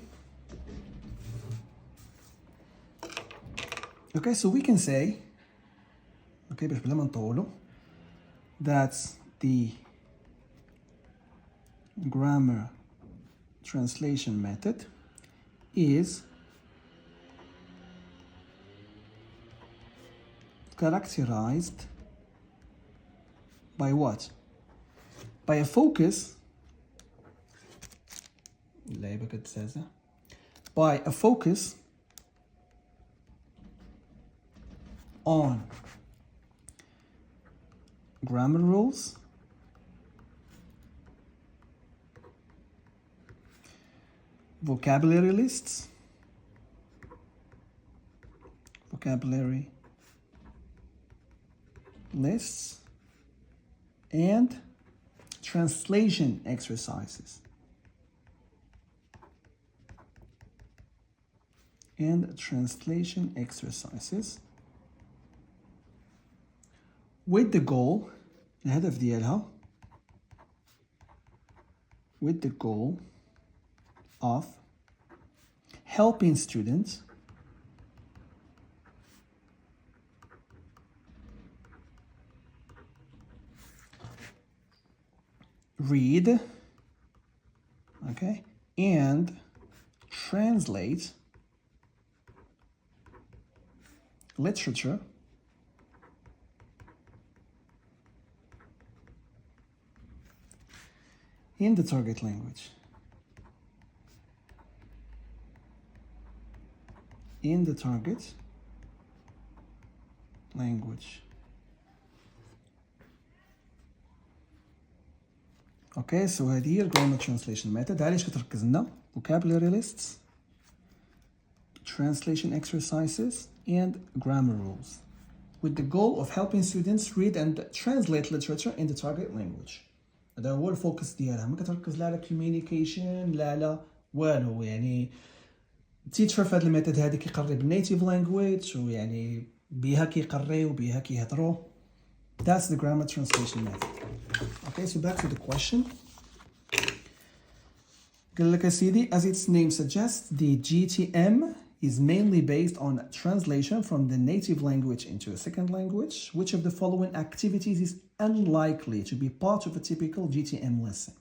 اوكي so we can say اوكي باش بلا ما نطولوا that the grammar translation method is characterized by what? By a focus by a focus on grammar rules, vocabulary lists, and translation exercises. with the goal الهدف ديالها with the goal of helping students read, okay, and translate literature in the target language. In the target language. Okay, so هذه هي grammar translation method. علاش كتركز لنا vocabulary lists, translation exercises, and grammar rules, with the goal of helping students read and translate literature in the target language. هذا هو الفوكس ديالها. ما كتركز لا على communication لا على والو. يعني التيتشر في هذا الميثود هذه كيقري بالنيتيف لانجويج ويعني بها كيقري وبها كيهضروا. That's the grammar translation method. Okay, so back to the question. قال لك يا سيدي, as its name suggests, the GTM is mainly based on translation from the native language into a second language. Which of the following activities is unlikely to be part of a typical GTM lesson?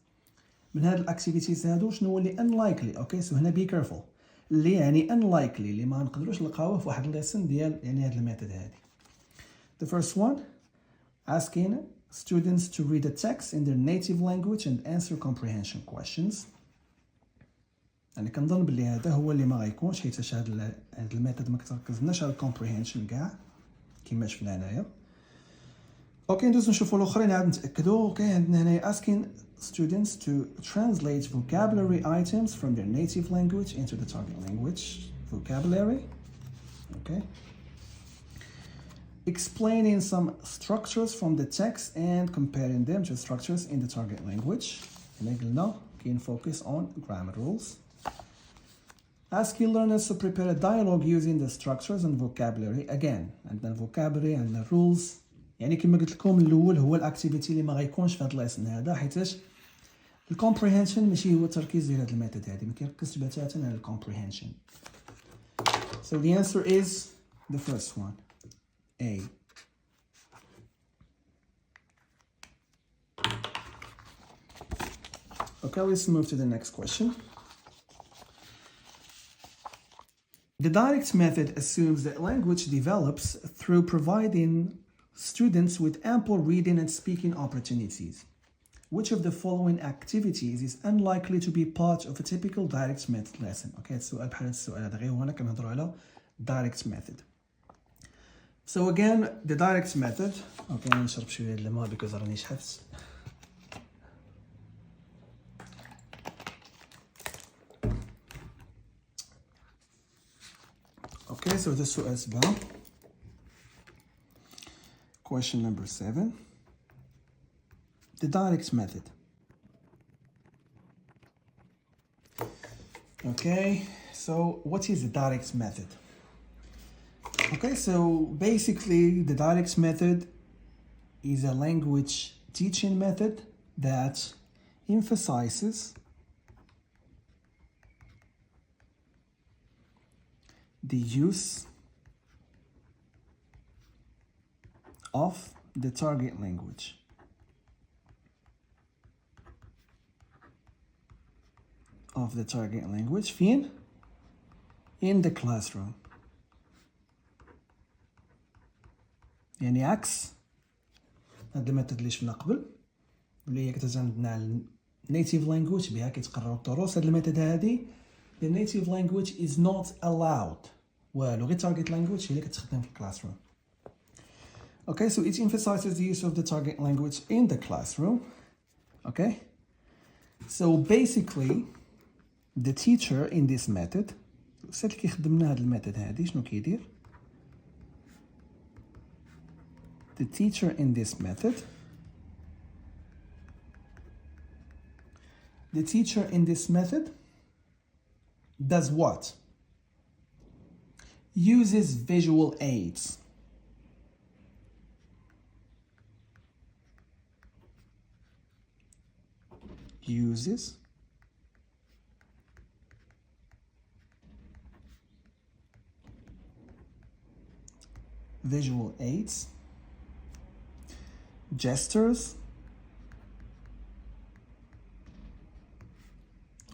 من هاد الاكتيفيتيز هادو شنو هو اللي unlikely؟ اوكي سو هنا be careful. اللي يعني unlikely اللي ما نقدروش نلقاوه في واحد الليسن ديال يعني هاد الميثود هادي. The first one, asking students to read a text in their native language and answer comprehension questions. يعني كنظن بلي هذا هو اللي ما غيكونش حيت هاد الميثود ما كتركزناش على الكومبريهنشن كاع كيما شفنا هنايا. اوكي ندوزو نشوفو الاخرين عاد نتاكدوا. اوكي عندنا هنايا asking students to translate vocabulary items from their native language into the target language. Vocabulary. Okay. Explaining some structures from the text and comparing them to structures in the target language. هنا قلنا كاين focus on grammar rules. Asking learners to prepare a dialogue using the structures and vocabulary. Again, عندنا vocabulary عندنا rules. يعني كما قلت لكم الاول هو الاكتيفيتي اللي ما غيكونش في هذا الليسن هذا حيتاش الكومبريهنشن ماشي هو التركيز ديال هذا الميثود هذه ما كيركزش بتاتا على الكومبريهنشن. So the answer is the first one, A. Okay, let's move to the next question. The direct method assumes that language develops through providing students with ample reading and speaking opportunities. Which of the following activities is unlikely to be part of a typical direct method lesson? Okay, السؤال بحال السؤال هذا غير هنا كنهضروا على direct method. So again, the direct method. Okay, نشرب شوية الماء because راني شحفت. Okay, so this السؤال 7. Question number 7. The direct method. Okay, so what is the direct method? Okay, so basically the direct method is a language teaching method that emphasizes the use of the target language. Of the target language فين؟ in the classroom. يعني عكس هاد الميثود اللي شفنا قبل اللي هي كتعتمدنا على native language بها كيتقراو الدروس. هاد الميثود هادي the native language is not allowed والو غير target language هي اللي كتخدم في الكلاسروم. Okay, so it emphasizes the use of the target language in the classroom. Okay, so basically the teacher in this method الأستاذ اللي كيخدم لنا هاد الميثود هادي شنو كيدير؟ The teacher in this method does what? Uses visual aids. Uses visual aids, gestures,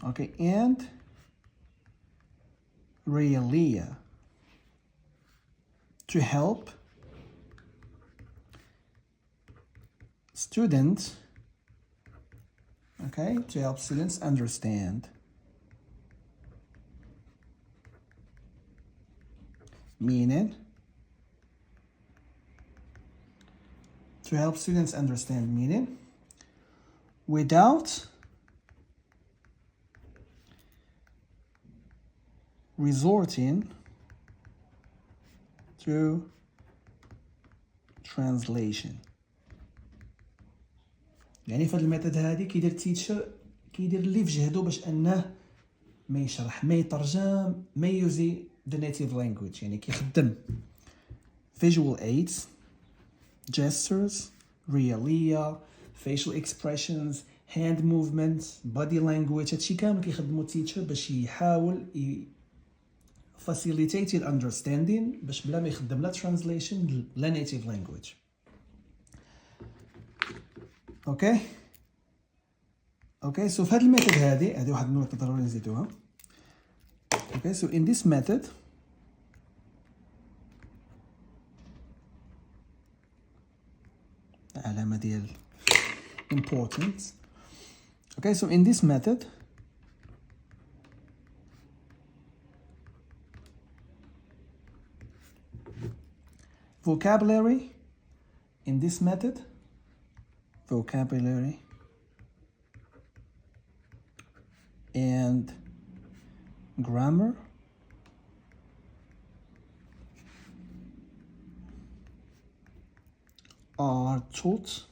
okay, and realia to help students, okay, to help students understand. Meaning, to help students understand meaning without resorting to translation. يعني في هذا الميثود هذه كيدير التيتشر كيدير اللي في جهده باش انه ما يشرح ما يترجم ما يوزي the native language. يعني كيخدم visual aids, gestures, realia, facial expressions, hand movements, body language. هادشي كامل كيخدمو التيتشر باش يحاول facilitate understanding باش بلا ما يخدم لا translation لا native language. اوكي so في هاد الميثود هادي واحد النقطة ضروري نزيدوها. Okay, so in this method علامة ديال importance. Okay, so in this method vocabulary and grammar are taught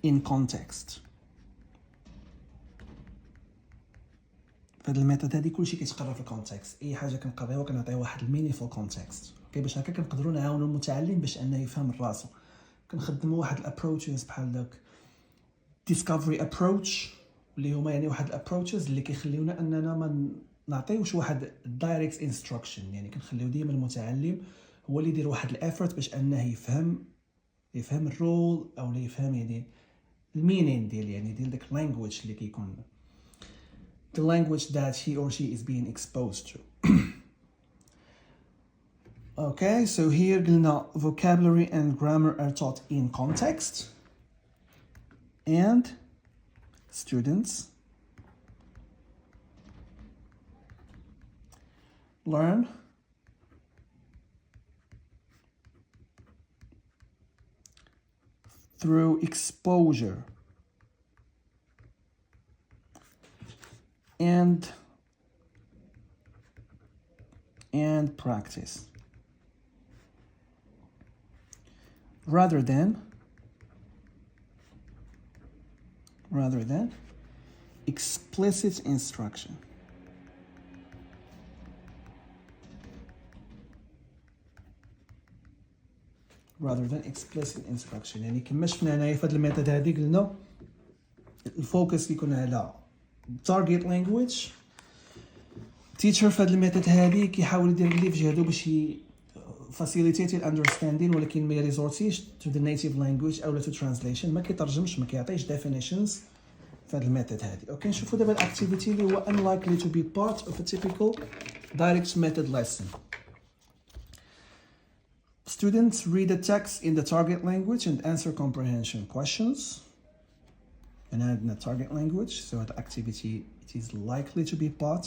in context. فهاد الميثود هادي كلشي كيتقرا في الكونتكست. اي حاجه كنقراوها كنعطيو واحد المينيفول كونتكست. اوكي باش هكا كنقدروا نعاونوا المتعلم باش انه يفهم راسو. كنخدموا واحد الابروتشز بحال داك discovery approach اللي هما يعني واحد الابروتشز اللي كيخليونا اننا ما نعطيوش واحد دايركت انستراكشن. يعني كنخليو ديما المتعلم هو اللي يدير واحد الافورت باش انه يفهم الرول او اللي يفهم يعني المينين ديال يعني ديال داك اللانجويج اللي كيكون the language that he or she is being exposed to. Okay, so here قلنا vocabulary and grammar are taught in context, and students learn through exposure and practice rather than explicit instruction. rather than explicit instruction. يعني كما شفنا هنايا في هذه الميثود هذه قلنا الفوكس يكون على target language. teacher في هذه الميثود هذه كيحاول يدير اللي في جهده باش facilitate understanding، ولكن ما يريزورتيش to the native language او to translation، ما كيترجمش، ما كيعطيش definitions في هذه الميثود هذه. اوكي نشوفوا دابا الاكتيفيتي اللي هو unlikely to be part of a typical direct method lesson. Students read the text in the target language and answer comprehension questions. And in the target language, so the activity it is likely to be part.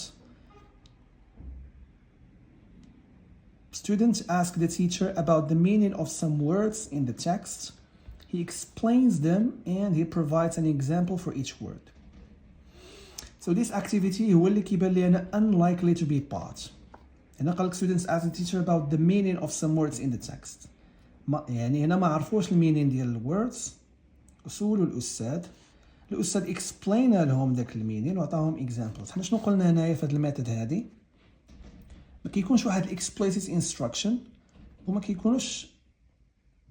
Students ask the teacher about the meaning of some words in the text. He explains them and he provides an example for each word. So this activity هو اللي كيبان لي أنا unlikely to be part. هنا قالك students ask the teacher about the meaning of some words in the text. يعني هنا ما عرفوش المينين ديال الوردز، وسولوا الأستاذ explain لهم داك المينين وعطاهم examples. حنا شنو قلنا هنايا في هاد الميثود هادي؟ ما كيكونش واحد explicit instruction، وما كيكونوش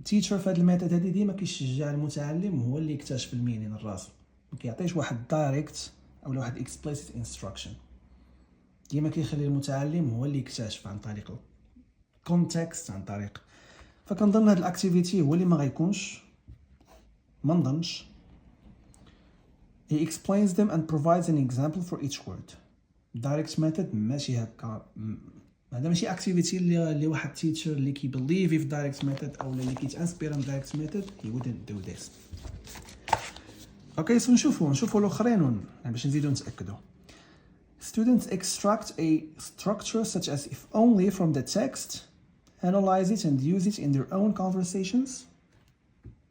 teacher في هاد الميثود هادي ديما كيشجع المتعلم هو اللي يكتشف المينين الراسو، ما كيعطيش واحد direct أو واحد explicit instruction. ديما كيخلي المتعلم هو اللي يكتشف عن طريق الكونتكست، عن طريق. فكنظن هاد الاكتيفيتي هو اللي ما غيكونش، ما نظنش. He explains them and provides an example for each word. Direct method ماشي هكا، هذا ماشي اكتيفيتي اللي واحد تيتشر اللي كيبليف في direct method او اللي كيتانسبير من direct method he wouldn't do this. اوكي سو نشوفوا الاخرين باش نزيدو نتاكدوا. Students extract a structure such as if only from the text, analyze it and use it in their own conversations.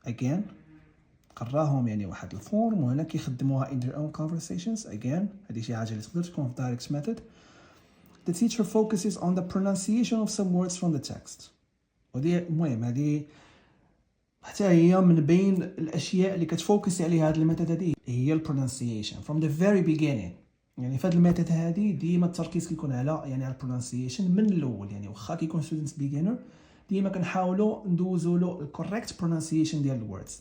Again, قراهم يعني واحد الفورم وهنا كيخدموها in their own conversations. Again, هذه شي حاجة اللي تقدر تكون في direct method. The teacher focuses on the pronunciation of some words from the text. ودي المهم هذه حتى هي من بين الأشياء اللي كتفوكسي عليها هذه الميثود هذه هي ال pronunciation from the very beginning. يعني في هذه الميثود هذه ديما التركيز كيكون على يعني على البرونسيشن من الاول، يعني واخا كيكون ستودنت بيجينر ديما كنحاولوا ندوزوا له الكوريكت برونسيشن ديال الوردز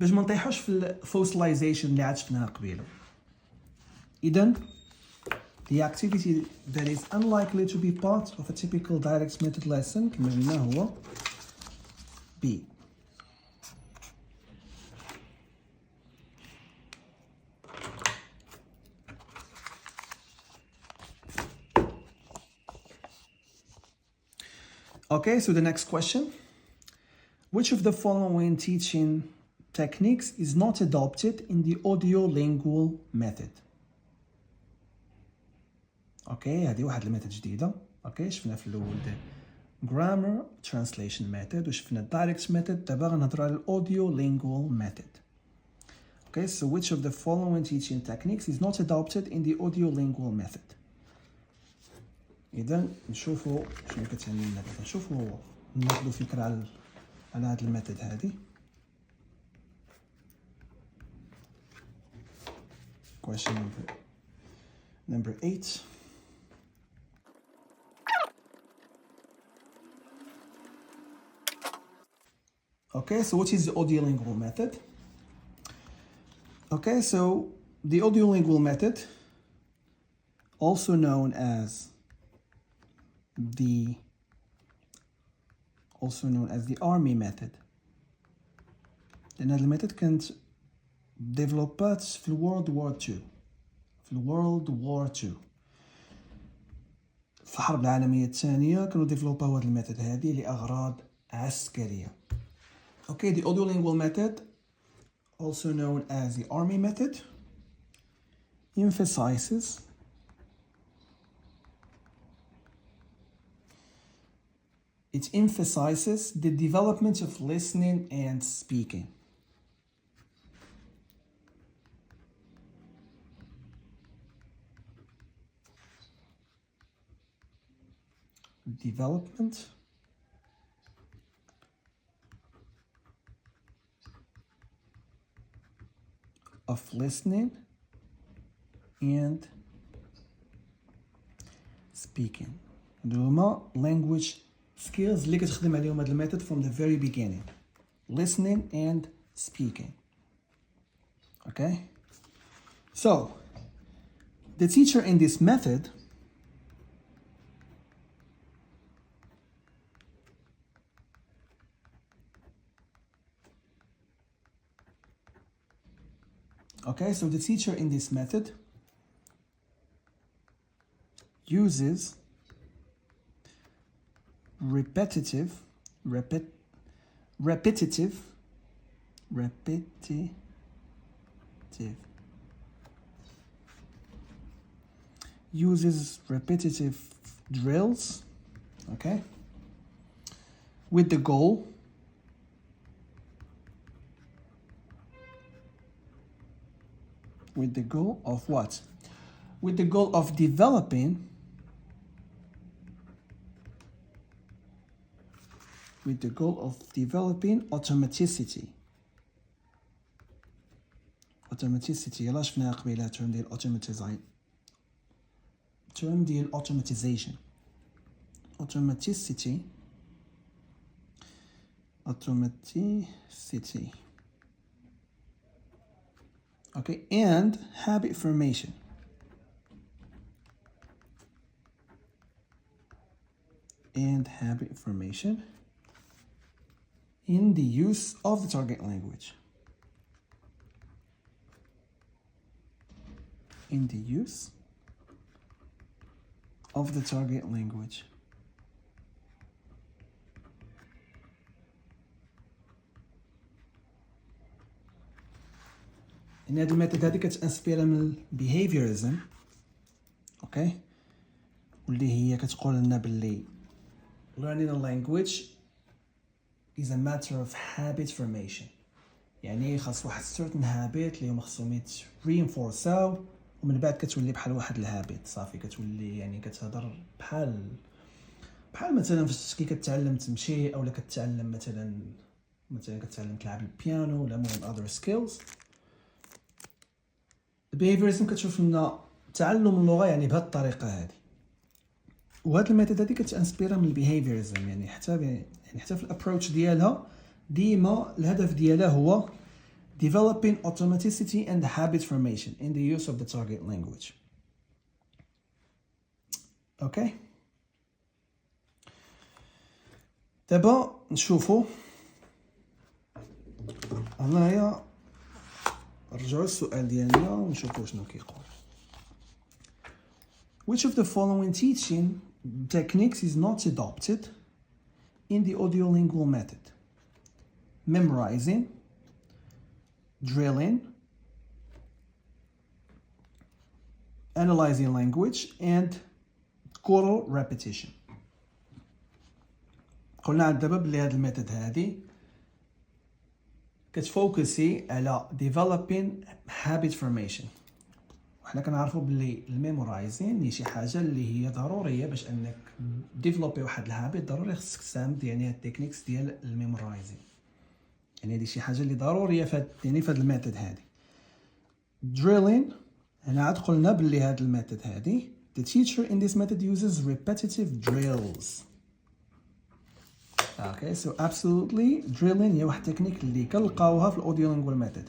باش ما نطيحوش في الفوسلايزيشن اللي عاد شفناها قبيله. اذا the activity that is unlikely to be part of a typical direct method lesson كما قلنا هو B. Okay, so the next question. Which of the following teaching techniques is not adopted in the audiolingual method? Okay, هذه واحد الميثود جديدة. Okay, شفنا في الأول grammar translation method وشفنا direct method، دابا غنهضروا على audiolingual method. Okay, so which of the following teaching techniques is not adopted in the audiolingual method? إذا نشوفوا شنو كتعني لنا دابا، نشوفوا ناخذوا فكرة على هاد الميثود هادي. Question number 8. Okay, so what is the audiolingual method? Okay, so the audiolingual method, also known as the army method. لأن هذا الميثود كانت ديفلوبات في World War II. في الحرب العالمية الثانية كانوا ديفلوباو هذا الميثود هذه لأغراض عسكرية. Okay, the audiolingual method, also known as the army method, emphasizes the development of listening and speaking. Development of listening and speaking. هما language skills اللي كتخدم عليهم هذا الميثود from the very beginning. Listening and speaking. Okay? So, the teacher in this method uses repetitive drills, okay, with the goal of what? With the goal of developing automaticity. يلا شفناها قبيله term ديال automatization. automaticity. Okay, and habit formation. In the use of the target language. يعني هذه الميثود هذه كتانسبيرا من behaviorism. اوكي، واللي هي كتقول لنا باللي learning a language is a matter of habit formation. يعني خاص واحد certain habit اللي هما خصهم reinforceاو ومن بعد كتولي بحال واحد الهابيت صافي، كتولي يعني كتهضر بحال مثلا كي كتعلم تمشي او كتعلم مثلا كتعلم تلعب البيانو ولا مهم other skills. behaviorism كتشوف لنا تعلم اللغه يعني بهذه الطريقه هذه، وهذه الميثود هذه كتانسبيرا من behaviorism. يعني حتى في الابروتش ديالها ديما الهدف ديالها هو developing automaticity and habit formation in the use of the target language. اوكي، دابا نشوفوا هنايا نرجعوا للسؤال ديالنا ونشوفوا شنو كيقول. Which of the following teaching techniques is not adopted in the audiolingual method? Memorizing, drilling, analyzing language, and choral repetition. قلنا عاد دابا بلي هاد الميثود هادي كتفوكسي على developing habit formation. وحنا كنعرفوا بلي الميمورايزين هي شي حاجه اللي هي ضروريه باش انك ديفلوبي واحد الهابيت، ضروري خصك تستعمل يعني التكنيكس ديال الميمورايزين. يعني هذه شي حاجه اللي ضروريه في هاد الميثود هذه. drilling هنا عاد قلنا بلي هاد الميثود هذه the teacher in this method uses repetitive drills. Okay, so absolutely drilling هي واحد التكنيك اللي كنلقاوها في الاوديولينغوال ميثود.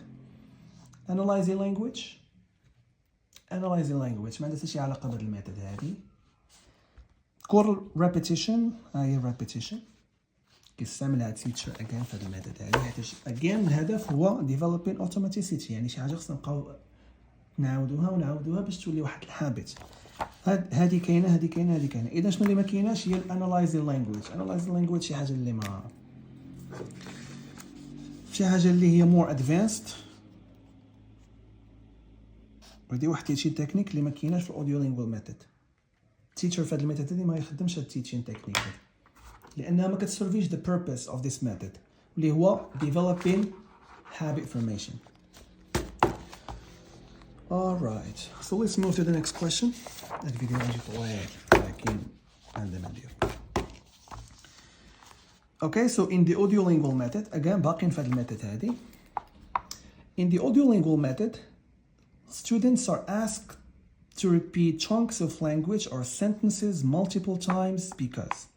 analyzing language ما عندها حتى شي علاقه بهاد الميثود هذه. choral repetition هي repetition كيستعملها teacher again في هاد الميثود هذه، حيت again الهدف هو developing automaticity، يعني شي حاجه خصنا نبقاو نعاودوها باش تولي واحد الهابيت. هذه كاينه اذا شنو اللي ما كايناش هي الانالايزين لانجويج. انالايزين لانجويج شي حاجه اللي ما شي حاجه اللي هي مور ادفانسد، ودي واحد شي تكنيك اللي ما كايناش في الاوديو لينغوال ميثود. التيتشر في هذا الميثود هذه ما يخدمش هاد التيتشين تكنيك هذه لانها ما كتسيرفيش the purpose of this method اللي هو developing habit formation. Alright, so let's move to the next question. الفيديو غادي طويل لكن عندنا ندير. Okay, so in the audiolingual method, again باقيين في هذا الميثود هذه. In the audiolingual method, students are asked to repeat chunks of language or sentences multiple times because.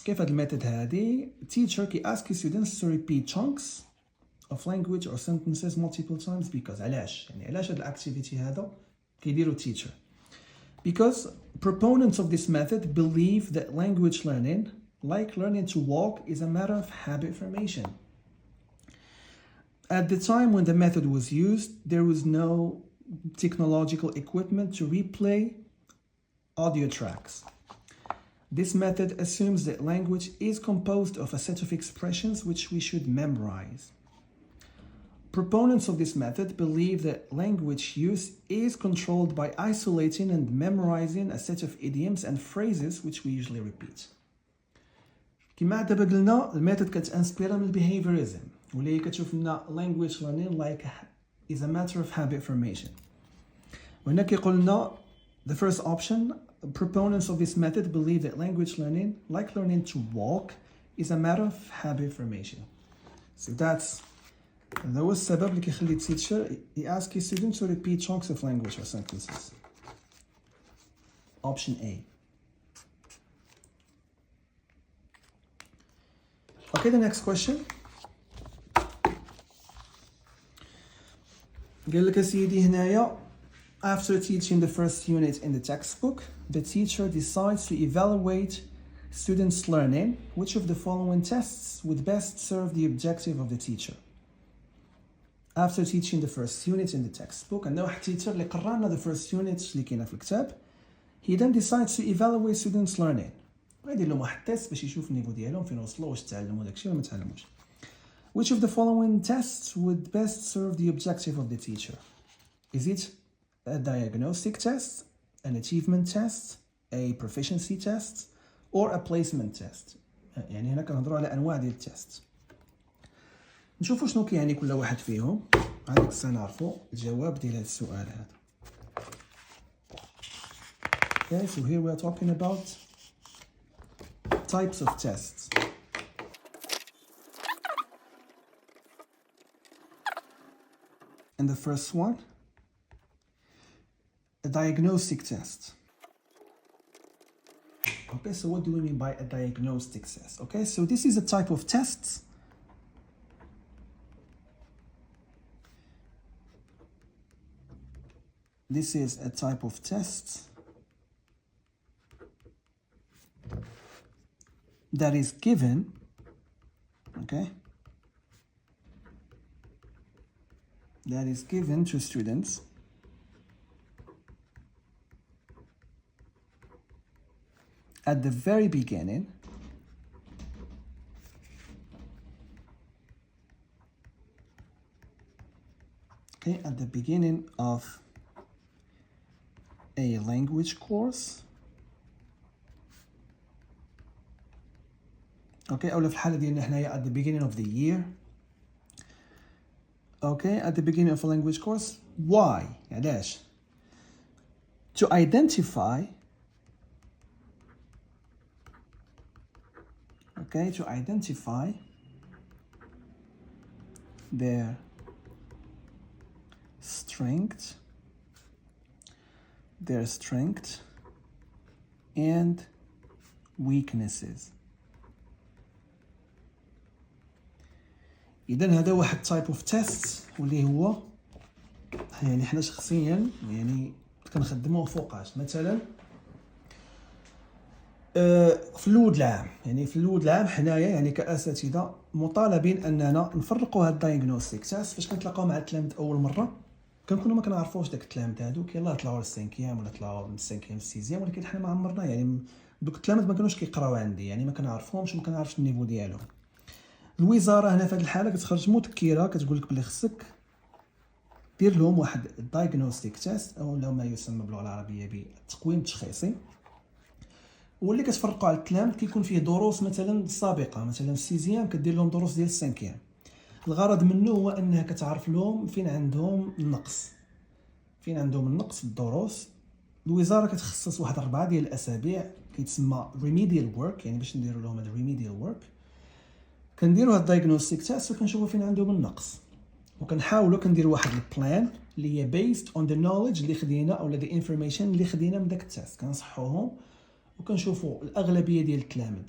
كيف هذا الميثود هذه teacher كي ask students to repeat chunks of language or sentences multiple times because. علاش؟ يعني علاش هذا الاكتيفيتي هذا كيديرو teacher؟ Because proponents of this method believe that language learning, like learning to walk, is a matter of habit formation. At the time when the method was used, there was no technological equipment to replay audio tracks. This method assumes that language is composed of a set of expressions which we should memorize. Proponents of this method believe that language use is controlled by isolating and memorizing a set of idioms and phrases which we usually repeat. كما دابا قلنا الميثود كتانسبيرا من البيهيفيريزم واللي هي كتشوف لنا language learning like is a matter of habit formation. وهنا كيقول لنا the first option, proponents of this method believe that language learning, like learning to walk, is a matter of habit formation. So that's هذا هو السبب اللي كيخلي التيتشر ياسك students to repeat chunks of language or sentences. Option A. Okay, the next question. قال لك سيدي هنايا after teaching the first unit in the textbook, the teacher decides to evaluate students' learning. Which of the following tests would best serve the objective of the teacher? After teaching the first unit in the textbook, عندنا واحد teacher اللي قرا لنا the first unit اللي كاينه في الكتاب. He then decides to evaluate students' learning. غيدير لهم واحد تيست باش يشوف النيفو ديالهم فين وصلوا، واش تعلموا داكشي ولا ما تعلموش. Which of the following tests would best serve the objective of the teacher? Is it a diagnostic test, an achievement test, a proficiency test, or a placement test? يعني هنا كنهضروا على انواع ديال التيست. نشوفوا شنو كيعني كل واحد فيهم عندك الساعه نعرفوا الجواب ديال هذا السؤال هذا. Okay, so here we are talking about types of tests. And the first one, a diagnostic test. Okay, so what do we mean by a diagnostic test? Okay, so this is a type of test that is given, okay, that is given to students at the very beginning at the beginning of a language course. Okay, أو في الحالة ديالنا حنايا at the beginning of the year. Okay, at the beginning of a language course. Why? علاش? To identify, okay, to identify their strength and weaknesses. إذن هذا واحد type of test واللي هو يعني حنا شخصيا يعني كنخدموه فوقاش مثلا في الأول العام. يعني في الأول العام حنايا يعني كأساتذة مطالبين أننا نفرقوا هاد diagnostic test فاش كنتلاقاو مع التلاميذ أول مرة كنكونوا ما كنعرفوش داك التلاميذ هذوك يلاه طلعوا للسانكيام ولا طلعوا من السانكيام للسيزيام، ولكن حنا ما عمرنا يعني دوك التلاميذ ما كانوش كيقراو عندي، يعني ما كنعرفهمش وما كنعرفش النيفو ديالهم. الوزاره هنا في هذه الحاله كتخرج مذكره كتقول لك بلي خصك دير لهم واحد دايغنوستيك تيست او ما يسمى باللغه العربيه بالتقويم التشخيصي، واللي كتفرقوا على التلاميذ كيكون فيه دروس مثلا سابقه، مثلا في السيزيام كدير لهم دروس ديال السانكيام. الغرض منه هو انها كتعرف لهم فين عندهم النقص، فين عندهم النقص في الدروس. الوزاره كتخصص واحد 4 ديال الاسابيع كيتسمى remedial work، يعني باش نديروا لهم هذا remedial work كنديروا هاد الدايغنوستيك تيست وكنشوفوا فين عندهم النقص، وكنحاولوا كنديروا واحد البلان اللي هي based on the knowledge اللي خدينا او the information اللي خدينا من داك التيست، كنصحوهم وكنشوفوا الاغلبيه ديال التلاميذ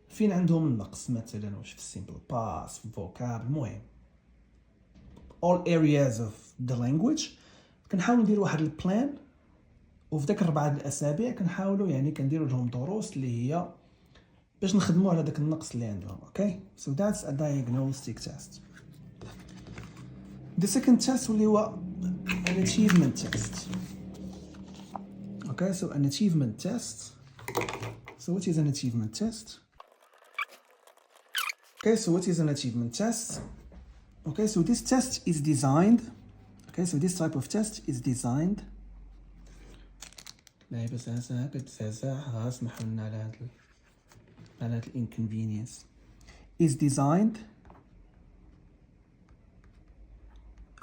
فين عندهم النقص، مثلا واش في السيمبل باس، في الفوكاب، المهم all areas of the language. كنحاولوا ندير واحد البلان، وفي داك 4 الاسابيع كنحاولوا يعني كنديروا لهم دروس اللي هي باش نخدموا على داك النقص اللي عندهم. اوكي so that's a diagnostic test. The second test اللي هو an achievement test. Okay, so an achievement test. So what is an achievement test? Okay, so what is an achievement test? Okay, so this test is designed. Okay, so this type of test is designed. لا بس هكا اسمحوا لنا على هذا inconvenience. Is designed.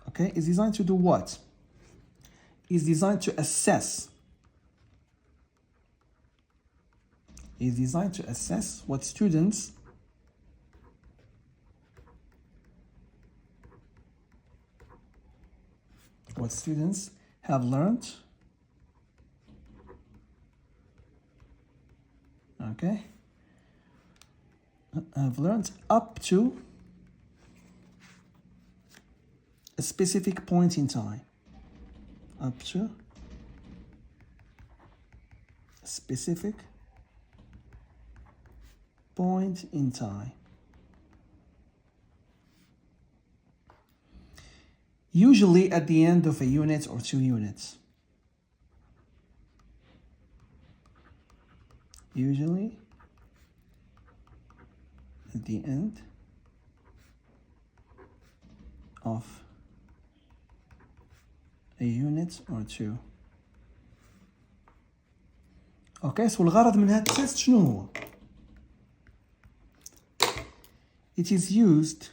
Okay, is designed to do what? Is designed to assess. Is designed to assess what students have learned. Okay, have learned up to a specific point in time. Up to a specific point in time. Usually at the end of a unit or 2 units. Usually at the end of a unit or 2. Okay, so الغرض من هذا التست شنو هو؟ It is used.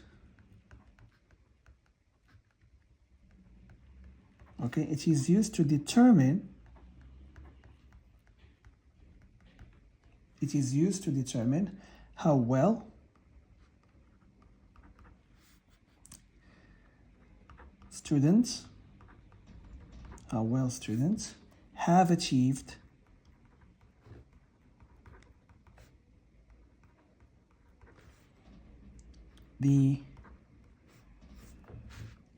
Okay, it is used to determine. It is used to determine how well students have achieved the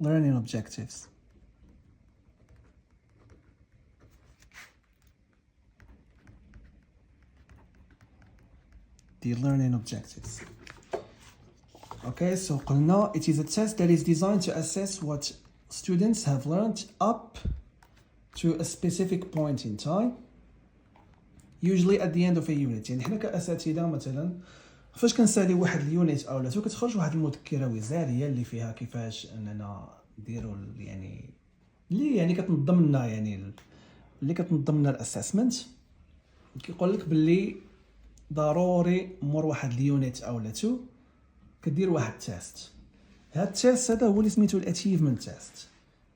learning objectives. The learning objectives. Okay, so قلنا it is a test that is designed to assess what students have learned up to a specific point in time, usually at the end of a unit. يعني حنا كأساتذة مثلا فاش كنسالي واحد اليونيت او لا كتخرج واحد المذكره وزاريه اللي فيها كيفاش اننا نديروا يعني اللي يعني كتنظم لنا يعني اللي كتنظم لنا الاسسمنت، كيقول لك باللي ضروري مور واحد اليونيت او لا 2 كدير واحد تيست. هاد التيست هذا هو اللي سميتو الاتشيفمنت تيست.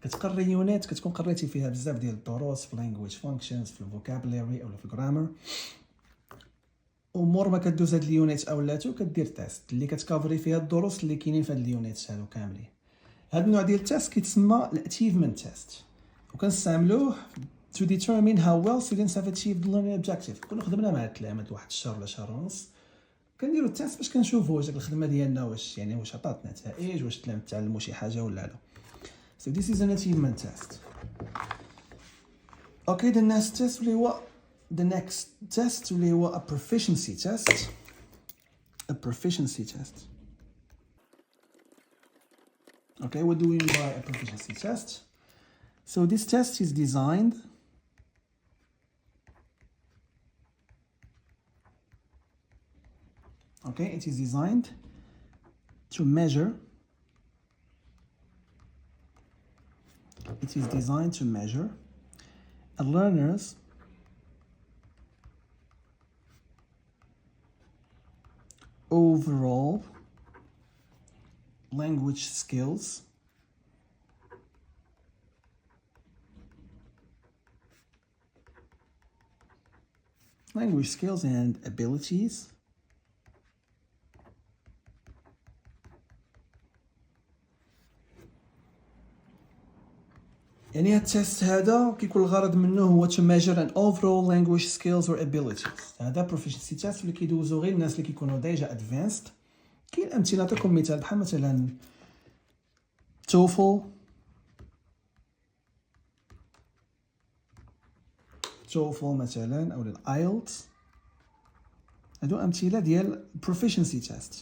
كتقري يونيت كتكون قريتي فيها بزاف ديال الدروس في لانجويج فانكشنز، في الفوكابولاري او في الجرامر، ومور ما كدوز هاد اليونيت او لا 2 كدير تيست اللي كتكافري فيها الدروس اللي كاينين في هاد اليونيت هادو كاملين. هاد النوع ديال التيست كيتسمى الاتشيفمنت تيست، وكنستعملوه to determine how well students have achieved the learning objective. كنا خدمنا مع التلاميذ واحد الشهر ولا شهر ونص كنديروا التيست باش كنشوفوا واش داك الخدمه ديالنا واش يعني واش عطات نتائج، واش التلاميذ تعلموا شي حاجه ولا لا. So this is an achievement test. Okay, the next test اللي هو the next test اللي هو a proficiency test. A proficiency test. Okay, what do we mean by a proficiency test? So this test is designed it is designed to measure a learner's overall language skills and abilities يعني التست هذا كيكون الغرض منه هو to measure an overall language skills or abilities. هذا proficiency test اللي كيدوزو غير الناس اللي كيكونوا ديجا advanced. كاين امثله نعطيكم مثال بحال مثلا توفل مثلا او الايلتس. هادو امثله ديال proficiency test.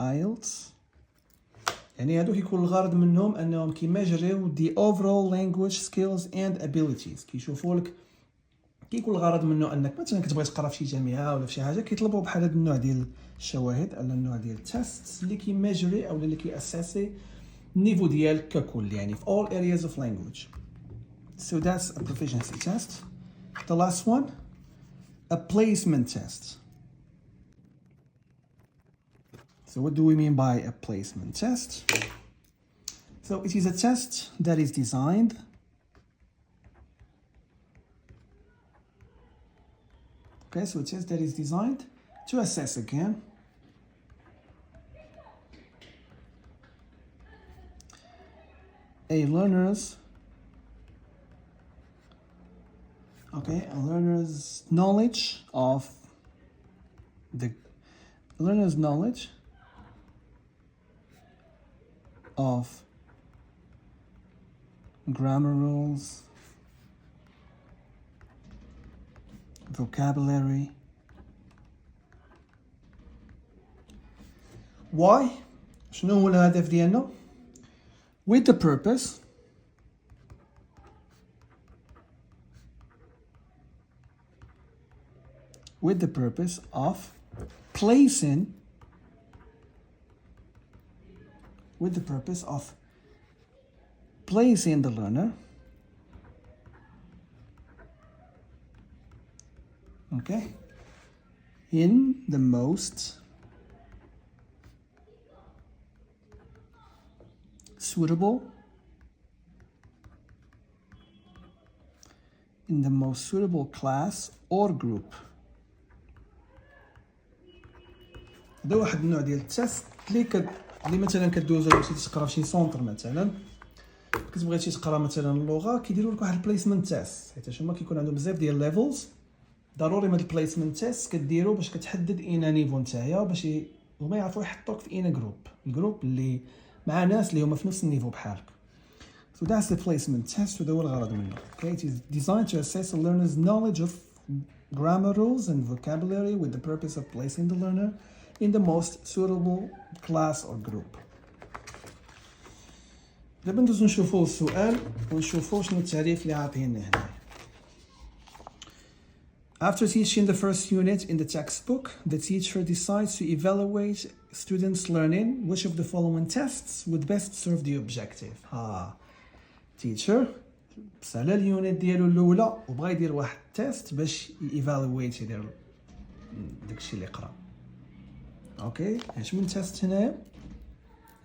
ايلتس يعني هادو كيكون الغرض منهم انهم كيماجريو the overall language skills and abilities. كيشوفوا لك كيكون الغرض منه انك مثلا كتبغي تقرا في شي جامعه ولا في شي حاجه كيطلبوا بحال هذا النوع ديال الشواهد او النوع ديال التيست اللي كيماجري او اللي كياساسي النيفو ديالك ككل يعني في all areas of language. So that's a proficiency test. The last one, a placement test. So what do we mean by a placement test? So it is a test that is designed so it says that is designed to assess again a learner's knowledge of grammar rules, vocabulary. Why? شنو هو الهدف ديالنا؟ with the purpose of placing the learner in the most suitable class or group. هذا واحد النوع ديال التست اللي مثلا كدوزو باش تقرا في شي سونتر مثلا كتبغي تقرا مثلا اللغه كيديروا لك واحد البليسمنت تيست حيت هما كيكون عندهم بزاف ديال ليفلز ضروري من البليسمنت تيست كديرو باش كتحدد اين نيفو نتايا باش هما يعرفوا يحطوك في اين جروب اللي مع ناس اللي هما في نفس النيفو بحالك. So that's the placement test وهذا هو الغرض منه. Okay, it is designed to assess a learner's knowledge of grammar rules and vocabulary with the purpose of placing the learner in the most suitable class or group. دابا ندوزو نشوفو السؤال ونشوفو شنو التعريف اللي عاطينا هنا. After teaching the first unit in the textbook, the teacher decides to evaluate students' learning. Which of the following tests would best serve the objective? teacher سالا اليونت ديالو الاولى وبغى يدير واحد تيست باش ايفالويت يدير داكشي اللي قرا. اوكي اش من تيست هنايا؟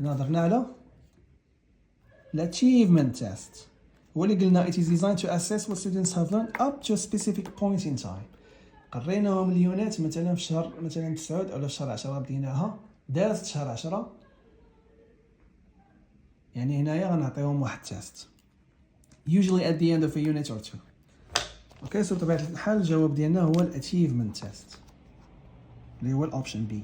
هضرنا على الاتشيفمنت تيست هو اللي قلنا it is designed to assess what students have learned up to a specific point in time. قريناهم اليونات مثلا في شهر مثلا 9 ولا في شهر 10 بديناها دازت شهر 10 يعني هنايا غنعطيهم واحد تيست usually at the end of a unit or two. اوكي سو بطبيعة الحال الجواب ديالنا هو الاتشيفمنت تيست اللي هو الاوبشن بي.